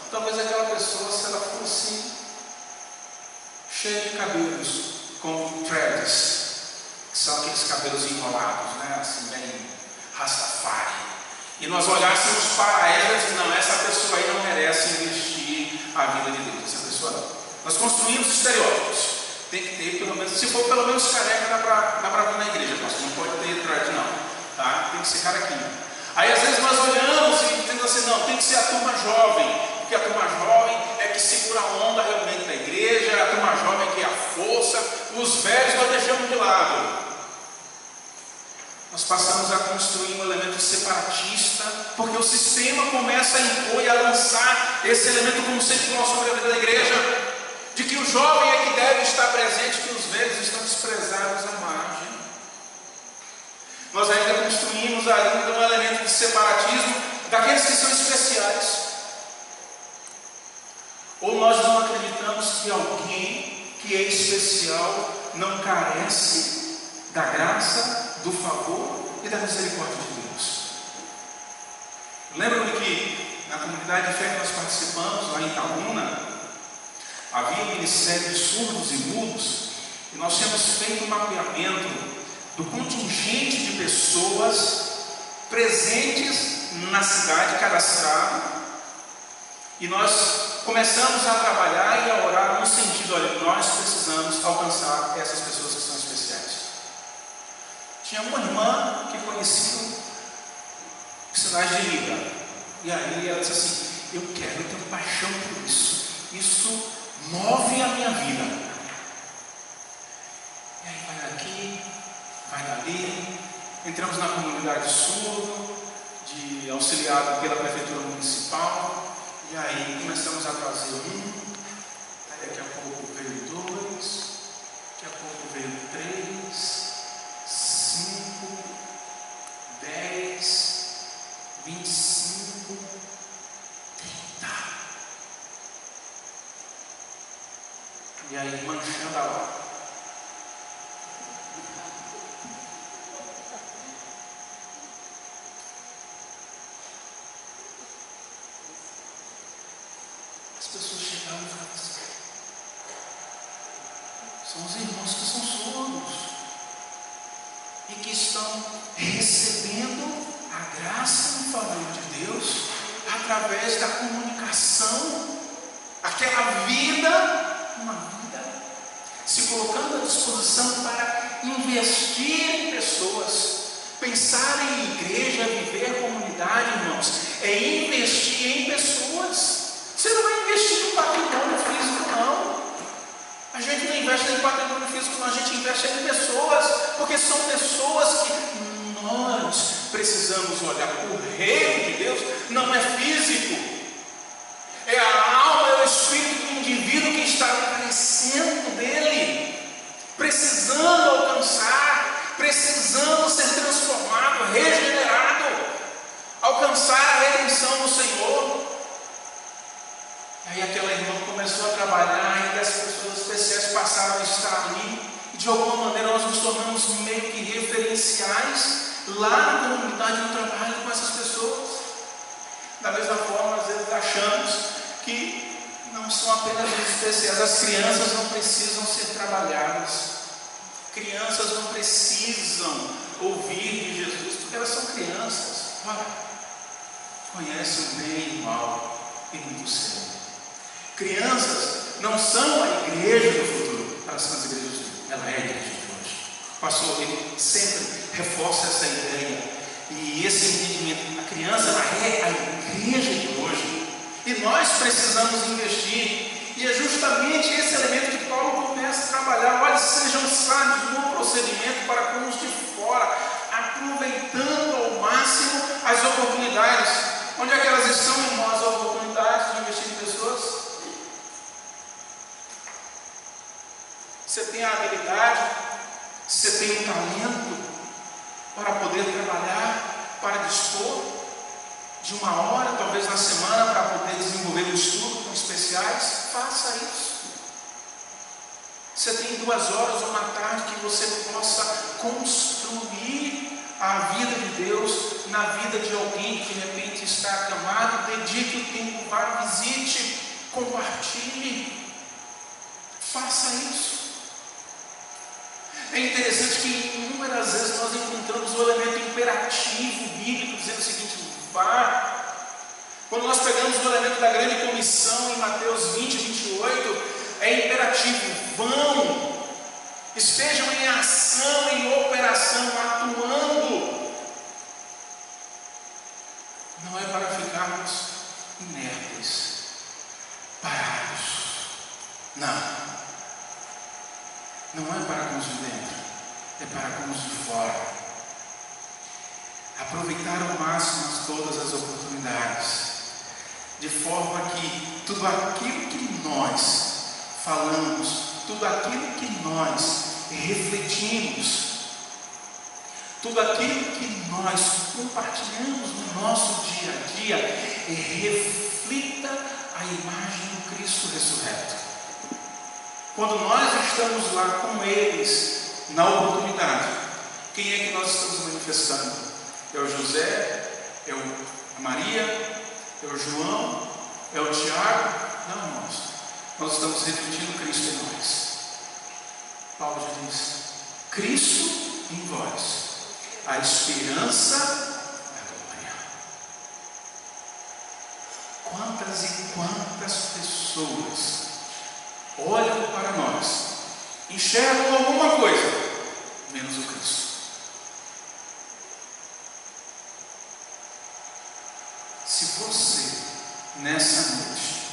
Speaker 1: Talvez aquela pessoa, se ela fosse cheia de cabelos, como threads, que são aqueles cabelos enrolados, né? Assim, bem rastafari, e nós olhássemos para ela e dizíamos: não, essa pessoa aí não merece investir a vida de Deus, essa pessoa não. Nós construímos estereótipos. Tem que ter, pelo menos, se for pelo menos careca, dá para vir na igreja, pastor. Não pode ter thread, não, tá? Tem que ser carequinho. Aí às vezes nós olhamos e dizemos assim: não, tem que ser a turma jovem, porque a turma jovem é que segura a onda realmente da igreja, a turma jovem que é a força, os velhos nós deixamos de lado. Nós passamos a construir um elemento separatista, porque o sistema começa a impor e a lançar esse elemento como sempre nós sobre a vida da igreja, de que o jovem é que deve estar presente, que os velhos estão desprezados à margem. Nós ainda construímos ainda um elemento de separatismo daqueles que são especiais. Ou nós não acreditamos que alguém que é especial não carece da graça, do favor e da misericórdia de Deus. Lembram-me que na comunidade de fé que nós participamos, lá em Itaúna, havia um ministério de surdos e mudos, e nós tínhamos feito um mapeamento do contingente de pessoas presentes na cidade, cadastrado, e nós começamos a trabalhar e a orar no sentido: olha, nós precisamos alcançar essas pessoas que são especiais. Tinha uma irmã que conhecia, sinais de Libra. E aí ela disse assim: eu tenho paixão por isso. Isso move a minha vida. E aí vai daqui, vai dali. Entramos na comunidade surdo, auxiliado pela prefeitura municipal. E aí começamos a trazer aí daqui a pouco veio 2, daqui a pouco veio 3, 5, 10, 25, 30. E aí manchando a hora. As pessoas chegavam e falavam assim: são os irmãos que são surdos e que estão recebendo a graça e o favor de Deus através da comunicação. Aquela vida, uma vida, se colocando à disposição para investir em pessoas. Pensar em igreja, viver comunidade, irmãos, é investir em pessoas. Você não vai investir em patrimônio físico, não. A gente não investe em patrimônio físico, não. A gente investe em pessoas, porque são pessoas que nós precisamos olhar. O reino de Deus não é físico, é a alma, é o espírito do indivíduo que está crescendo dele, precisando alcançar, precisando ser transformado, regenerado, alcançar a redenção do Senhor. Aí aquela irmã começou a trabalhar e as pessoas especiais passaram a estar ali. E de alguma maneira nós nos tornamos meio que referenciais lá na comunidade do trabalho com essas pessoas. Da mesma forma, às vezes achamos que não são apenas os especiais. As crianças não precisam ser trabalhadas. Crianças não precisam ouvir de Jesus, porque elas são crianças. Olha, conhecem o bem e o mal e muito sério. Crianças não são a igreja do futuro, elas são as igrejas do futuro. Ela é a igreja de hoje. O pastor ele sempre reforça essa ideia e esse entendimento. A criança ela é a igreja de hoje e nós precisamos investir. E é justamente esse elemento que Paulo começa a trabalhar. Olha, sejam sábios no procedimento para com os de fora, aproveitando ao máximo as oportunidades. Onde é que elas estão, irmãos, as oportunidades de investir em pessoas? Você tem a habilidade, você tem o talento para poder trabalhar, para dispor de uma hora, talvez na semana, para poder desenvolver um estudo com especiais. Faça isso. Você tem 2 horas ou uma tarde que você possa construir a vida de Deus na vida de alguém que de repente está acamado. Dedique o tempo, vá, visite, compartilhe. Faça isso. É interessante que inúmeras vezes nós encontramos o elemento imperativo bíblico dizendo o seguinte: vá. Quando nós pegamos o elemento da grande comissão em Mateus 20, 28, é imperativo: vão, estejam em ação, em operação, atuando. Não é para ficarmos inertes, parados. Não. Não é para com os de dentro, é para com os de fora. Aproveitar ao máximo todas as oportunidades, de forma que tudo aquilo que nós falamos, tudo aquilo que nós refletimos, tudo aquilo que nós compartilhamos no nosso dia a dia, reflita a imagem do Cristo ressurreto. Quando nós estamos lá com eles, na oportunidade, quem é que nós estamos manifestando? É o José? É a Maria? É o João? É o Tiago? Não, irmãos. Nós estamos refletindo Cristo em nós. Paulo já diz: Cristo em vós, a esperança da glória. Quantas e quantas pessoas olham para nós, enxergam alguma coisa, menos o Cristo. Se você, nessa noite,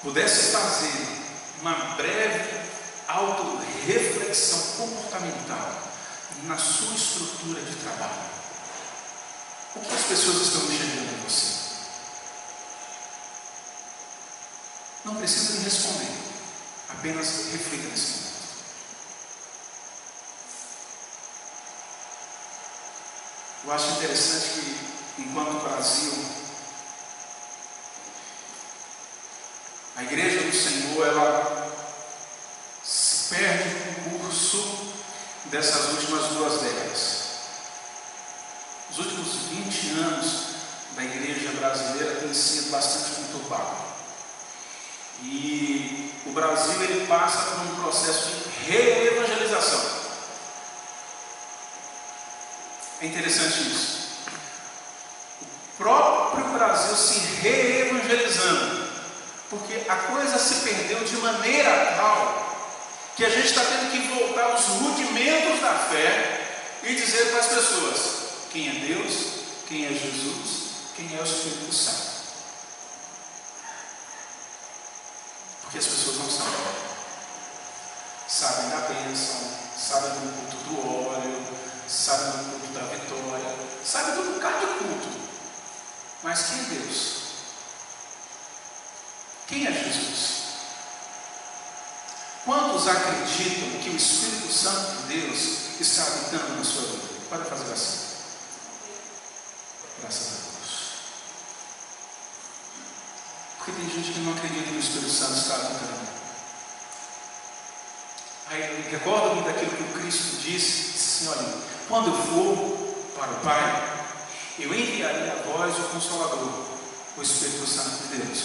Speaker 1: pudesse fazer uma breve autorreflexão comportamental na sua estrutura de trabalho, o que as pessoas estão enxergando em você? Não precisa me responder, apenas reflita nesse momento. Eu acho interessante que, enquanto o Brasil, a igreja do Senhor, ela se perde no curso dessas últimas 2 décadas. Os últimos 20 anos da igreja brasileira têm sido bastante conturbados. E o Brasil, ele passa por um processo de reevangelização. É interessante isso. O próprio Brasil se reevangelizando, porque a coisa se perdeu de maneira tal que a gente está tendo que voltar aos rudimentos da fé e dizer para as pessoas quem é Deus, quem é Jesus, quem é o Espírito Santo. Porque as pessoas não sabem. Sabem da bênção, sabem do culto do óleo, sabem do culto da vitória, sabem do bocado de culto. Mas quem é Deus? Quem é Jesus? Quantos acreditam que o Espírito Santo de Deus está habitando na sua vida? Pode fazer assim. Graças a Deus. Porque tem gente que não acredita que o Espírito Santo está habitando. Aí recorda-me daquilo que o Cristo disse assim: olha, quando eu for para o Pai, eu enviarei a vós o Consolador, o Espírito Santo de Deus,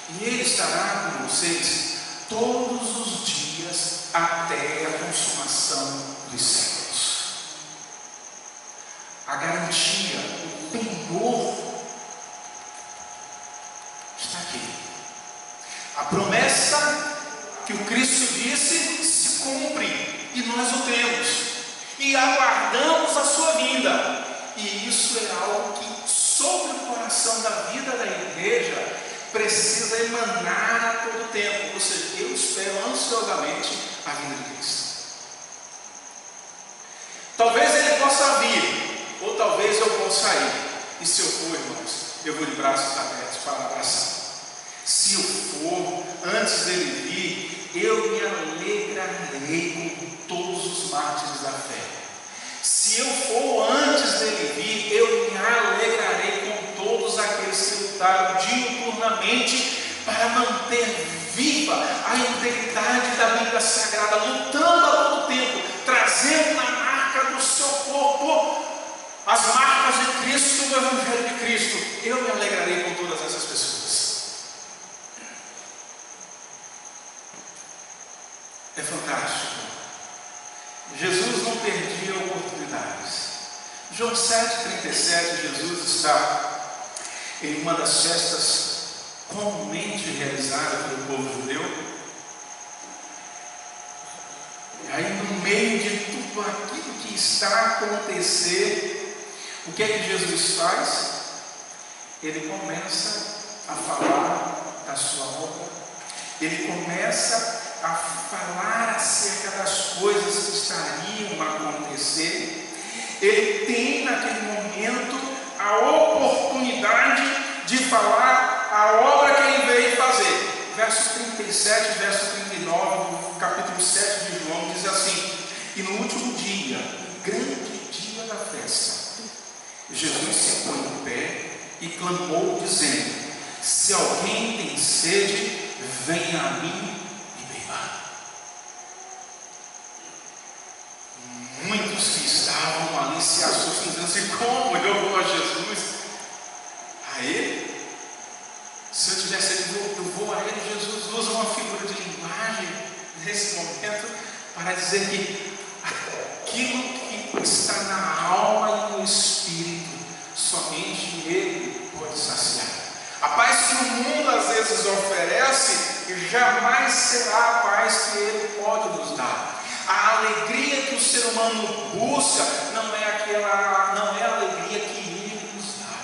Speaker 1: e Ele estará com vocês todos os dias até a consumação dos séculos. A garantia, o penhor está aqui. A promessa que o Cristo disse se cumpre, e nós o temos, e aguardamos a sua vinda. E isso é algo que sobre o coração da vida da igreja precisa emanar a todo tempo. Ou seja, eu espero ansiosamente a vinda de Cristo. Talvez Ele possa vir, ou talvez eu possa ir. E se eu for, irmãos, eu vou de braços abertos para abraçar. Se eu for, antes dele vir, eu me alegrarei com todos os mártires da fé. Se eu for antes dele vir, eu me alegrarei com todos aqueles que lutaram diuturnamente para manter viva a integridade da Bíblia Sagrada, lutando a todo tempo, trazendo na marca do seu corpo as marcas de Cristo, do Evangelho de Cristo. Eu me alegrarei com todas essas pessoas. É fantástico. Jesus não perdia oportunidades. João 7,37, Jesus está em uma das festas comumente realizadas pelo povo judeu. E aí, no meio de tudo aquilo que está a acontecer, o que é que Jesus faz? Ele começa a falar da sua obra. Ele começa a falar acerca das coisas que estariam a acontecer. Ele tem naquele momento a oportunidade de falar a obra que ele veio fazer. Verso 37, verso 39, do capítulo 7 de João, diz assim: e no último dia, grande dia da festa, Jesus se põe em pé e clamou, dizendo: se alguém tem sede, venha a mim. Muitos que estavam ali se assustam, dizendo assim: como eu vou a Jesus? A Ele? Se eu tivesse ele, eu vou a Ele. Jesus usa uma figura de linguagem nesse momento para dizer que aquilo que está na alma e no espírito, somente Ele pode saciar. A paz que o mundo às vezes oferece jamais será a paz que Ele pode nos dar. A alegria que o ser humano busca não é a alegria que Ele nos dá.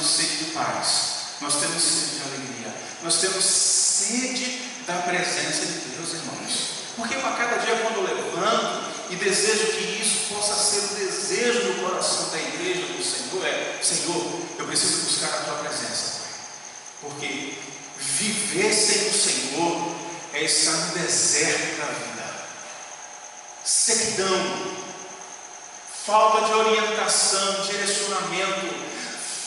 Speaker 1: temos sede de paz, nós temos sede de alegria, nós temos sede da presença de Deus, irmãos. Porque a cada dia, quando eu levanto e desejo que isso possa ser o desejo do coração da igreja do Senhor, Senhor, eu preciso buscar a tua presença, Pai. Porque viver sem o Senhor é estar no deserto da vida, sequidão, falta de orientação, direcionamento,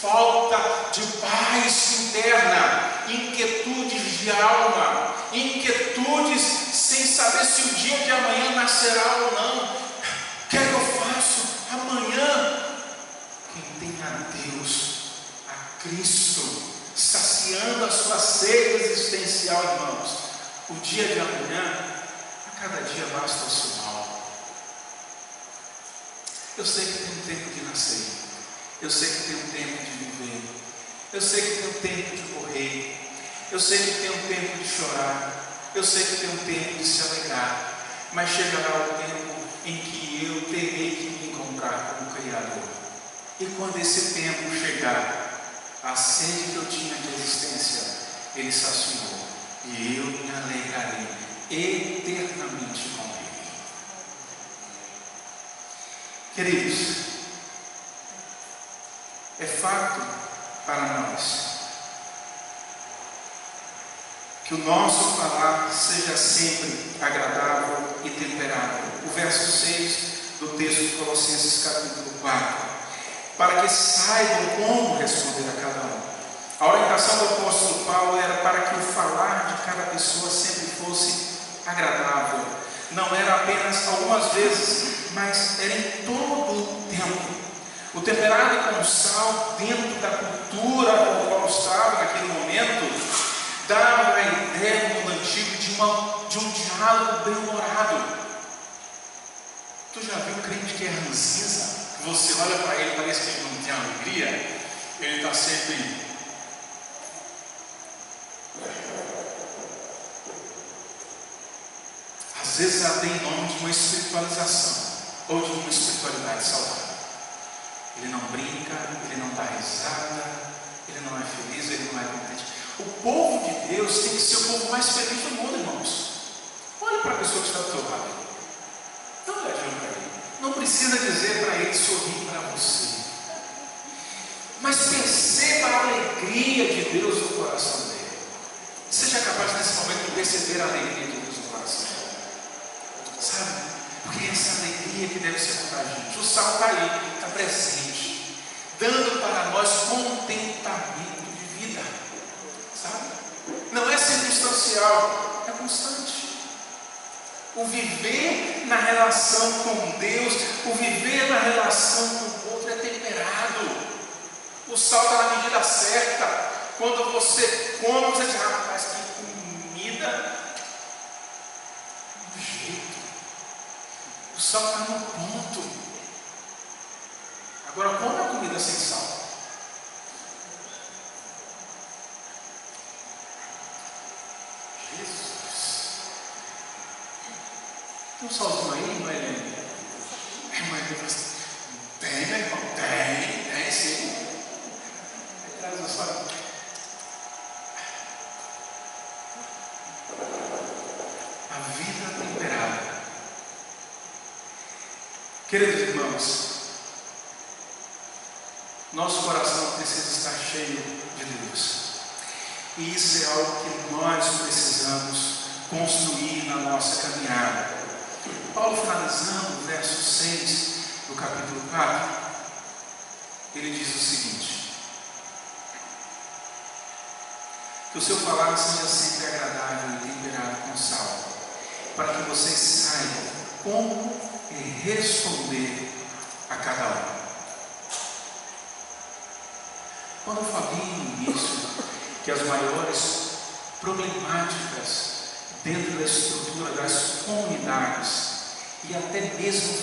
Speaker 1: falta de paz interna, inquietudes de alma, inquietudes sem saber se o dia de amanhã nascerá ou não. O que é que eu faço amanhã? Quem tem a Deus, a Cristo, saciando a sua sede existencial, irmãos, o dia de amanhã, a cada dia basta o seu mal. Eu sei que tem um tempo de nascer, eu sei que tem um tempo de viver, eu sei que tem um tempo de morrer, eu sei que tem um tempo de chorar, eu sei que tem um tempo de se alegrar, mas chegará o tempo em que eu terei que me encontrar com o Criador. E quando esse tempo chegar, a sede que eu tinha de existência, Ele saciou, e eu me alegrarei eternamente com Ele. Queridos, é fato para nós que o nosso falar seja sempre agradável e temperado. O verso 6 do texto de Colossenses capítulo 4. Para que saibam como responder a cada um. A orientação do apóstolo Paulo era para que o falar de cada pessoa sempre fosse agradável. Não era apenas algumas vezes, mas era em todo o tempo. O temperado com sal dentro da cultura com qual estava naquele momento, dava a ideia no mundo antigo de um diálogo bem-humorado. Tu já viu um crente que é ranzinza? Você olha para ele, parece que ele não tem alegria, ele está sempre... Às vezes ela tem nome de uma espiritualização, ou de uma espiritualidade saudável. Ele não brinca, ele não dá risada, ele não é feliz, ele não é contente. O povo de Deus tem que ser o povo mais feliz do mundo, irmãos. Olha para a pessoa que está do seu lado. Dá uma olhadinha para ele. Não precisa dizer para ele sorrir para você, mas perceba a alegria de Deus no coração dele. Seja capaz nesse momento de perceber a alegria de Deus no coração dele. Sabe? Porque é essa alegria que deve ser contagiante. O sal está aí, está presente, dando para nós contentamento de vida. Sabe? Não é circunstancial, é constante. O viver na relação com Deus, o viver na relação com o outro é temperado. O sal está na medida certa. Quando você come, você diz, rapaz, que comida do jeito. O sal está no ponto. Agora, como é a comida sem sal? Tem um salzinho aí, irmã Helene? Tem, meu irmão? Tem sim. Traz o sal. A vida temperada. Queridos irmãos, nosso coração precisa estar cheio de Deus. E isso é algo que nós precisamos construir na nossa caminhada. Paulo, finalizando o verso 6 do capítulo 4, ele diz o seguinte: que o seu falar seja sempre agradável e temperado com sal, para que vocês saibam como responder a cada um. Quando eu falei no início que as maiores problemáticas dentro da estrutura das comunidades e até mesmo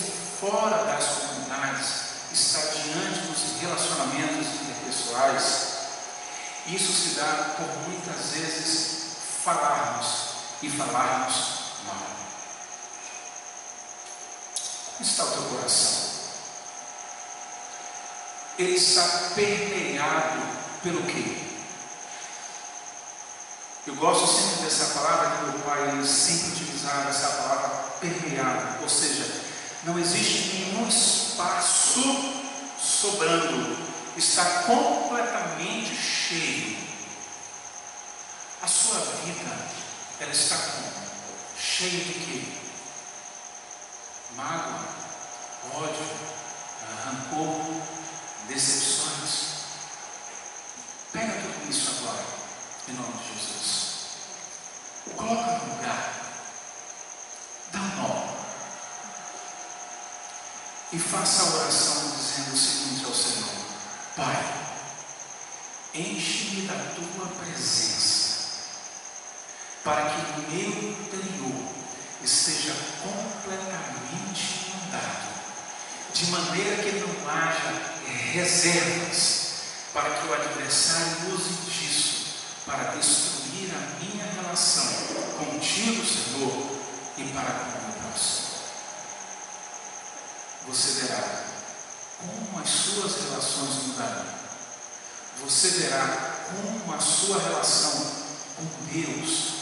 Speaker 1: fora das comunidades está diante dos relacionamentos interpessoais, isso se dá por muitas vezes falarmos mal. Como está o teu coração? Ele está permeado Pelo quê? Eu gosto sempre dessa palavra que meu pai ele sempre utilizava, essa palavra permeado, ou seja, não existe nenhum espaço sobrando, está completamente cheio. A sua vida, ela está como? Cheia de quê? Mágoa, ódio, rancor, decepções. Pega tudo isso agora, em nome de Jesus. Coloca no lugar. Dá um nó. E faça a oração dizendo o seguinte ao Senhor: Pai, enche-me da tua presença, para que o meu interior esteja completamente inundado, de maneira que não haja reservas, para que o adversário use disso para destruir a minha relação contigo, Senhor, e para com o meu próximo. Você verá como as suas relações mudarão. Você verá como a sua relação com Deus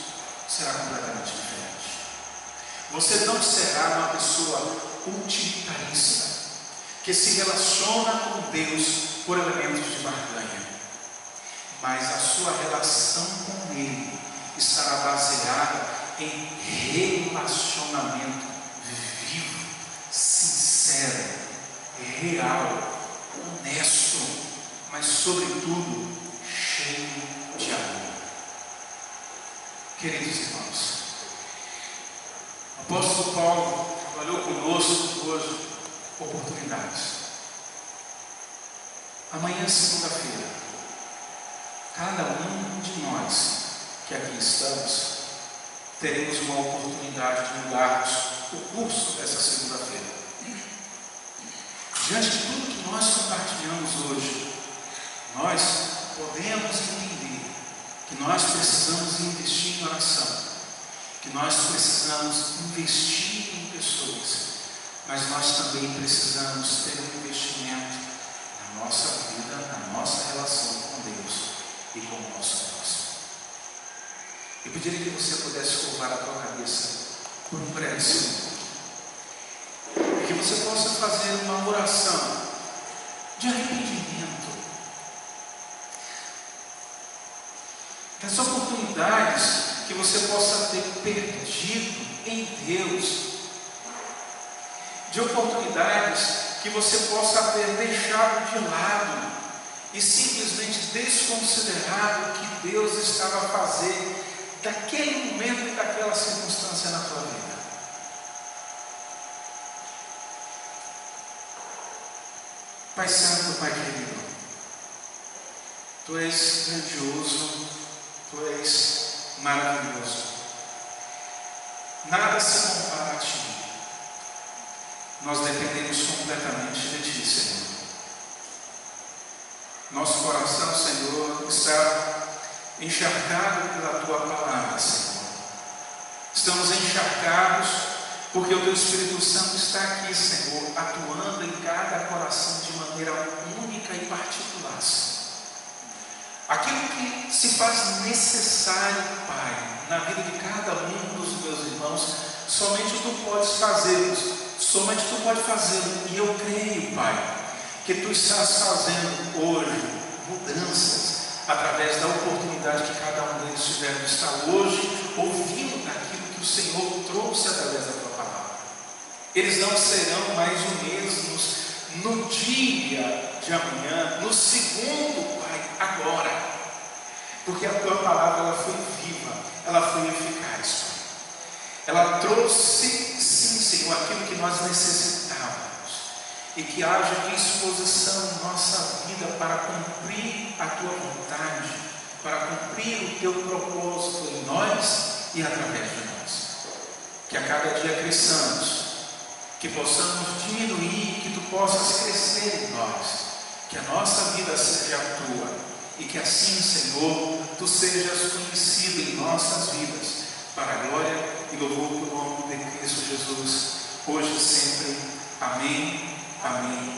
Speaker 1: será completamente diferente. Você não será uma pessoa utilitarista, que se relaciona com Deus por elementos de barganha, mas a sua relação com Ele estará baseada em relacionamento vivo, sincero, real, honesto, mas sobretudo cheio de amor. Queridos irmãos, o apóstolo Paulo trabalhou conosco hoje oportunidades. Amanhã, segunda-feira, cada um de nós que aqui estamos teremos uma oportunidade de mudarmos o curso dessa segunda-feira. Diante de tudo que nós compartilhamos hoje, nós podemos entender que nós precisamos investir em oração, que nós precisamos investir em pessoas, mas nós também precisamos ter um investimento na nossa vida, na nossa relação com Deus e com o nosso próximo. Eu pediria que você pudesse curvar a tua cabeça por um breve segundo, e que você possa fazer uma oração de arrependimento das oportunidades que você possa ter perdido em Deus, de oportunidades que você possa ter deixado de lado e simplesmente desconsiderado o que Deus estava a fazer daquele momento e daquela circunstância na tua vida. Pai Santo, Pai querido, Tu és grandioso, Tu és maravilhoso. Nada se compara a Ti. Nós dependemos completamente de Ti, Senhor. Nosso coração, Senhor, está encharcado pela Tua palavra, Senhor. Estamos encharcados porque o Teu Espírito Santo está aqui, Senhor, atuando em cada coração de maneira única e particular, Senhor. Aquilo que se faz necessário, Pai, na vida de cada um dos meus irmãos, somente Tu podes fazê-los, somente Tu podes fazê-lo. E eu creio, Pai, que Tu estás fazendo hoje mudanças através da oportunidade que cada um deles tiver de estar hoje ouvindo daquilo que o Senhor trouxe através da Tua palavra. Eles não serão mais os mesmos no dia de amanhã, no segundo, Pai, agora, porque a Tua palavra ela foi viva, ela foi eficaz, Pai. Ela trouxe, sim, Senhor, aquilo que nós necessitávamos, e que haja disposição em nossa vida para cumprir a Tua vontade, para cumprir o Teu propósito em nós e através de nós. Que a cada dia cresçamos, que possamos diminuir, que Tu possas crescer em nós, que a nossa vida seja a Tua, e que assim, Senhor, Tu sejas conhecido em nossas vidas, para a glória e louvor do nome de Cristo Jesus, hoje e sempre. Amém, amém.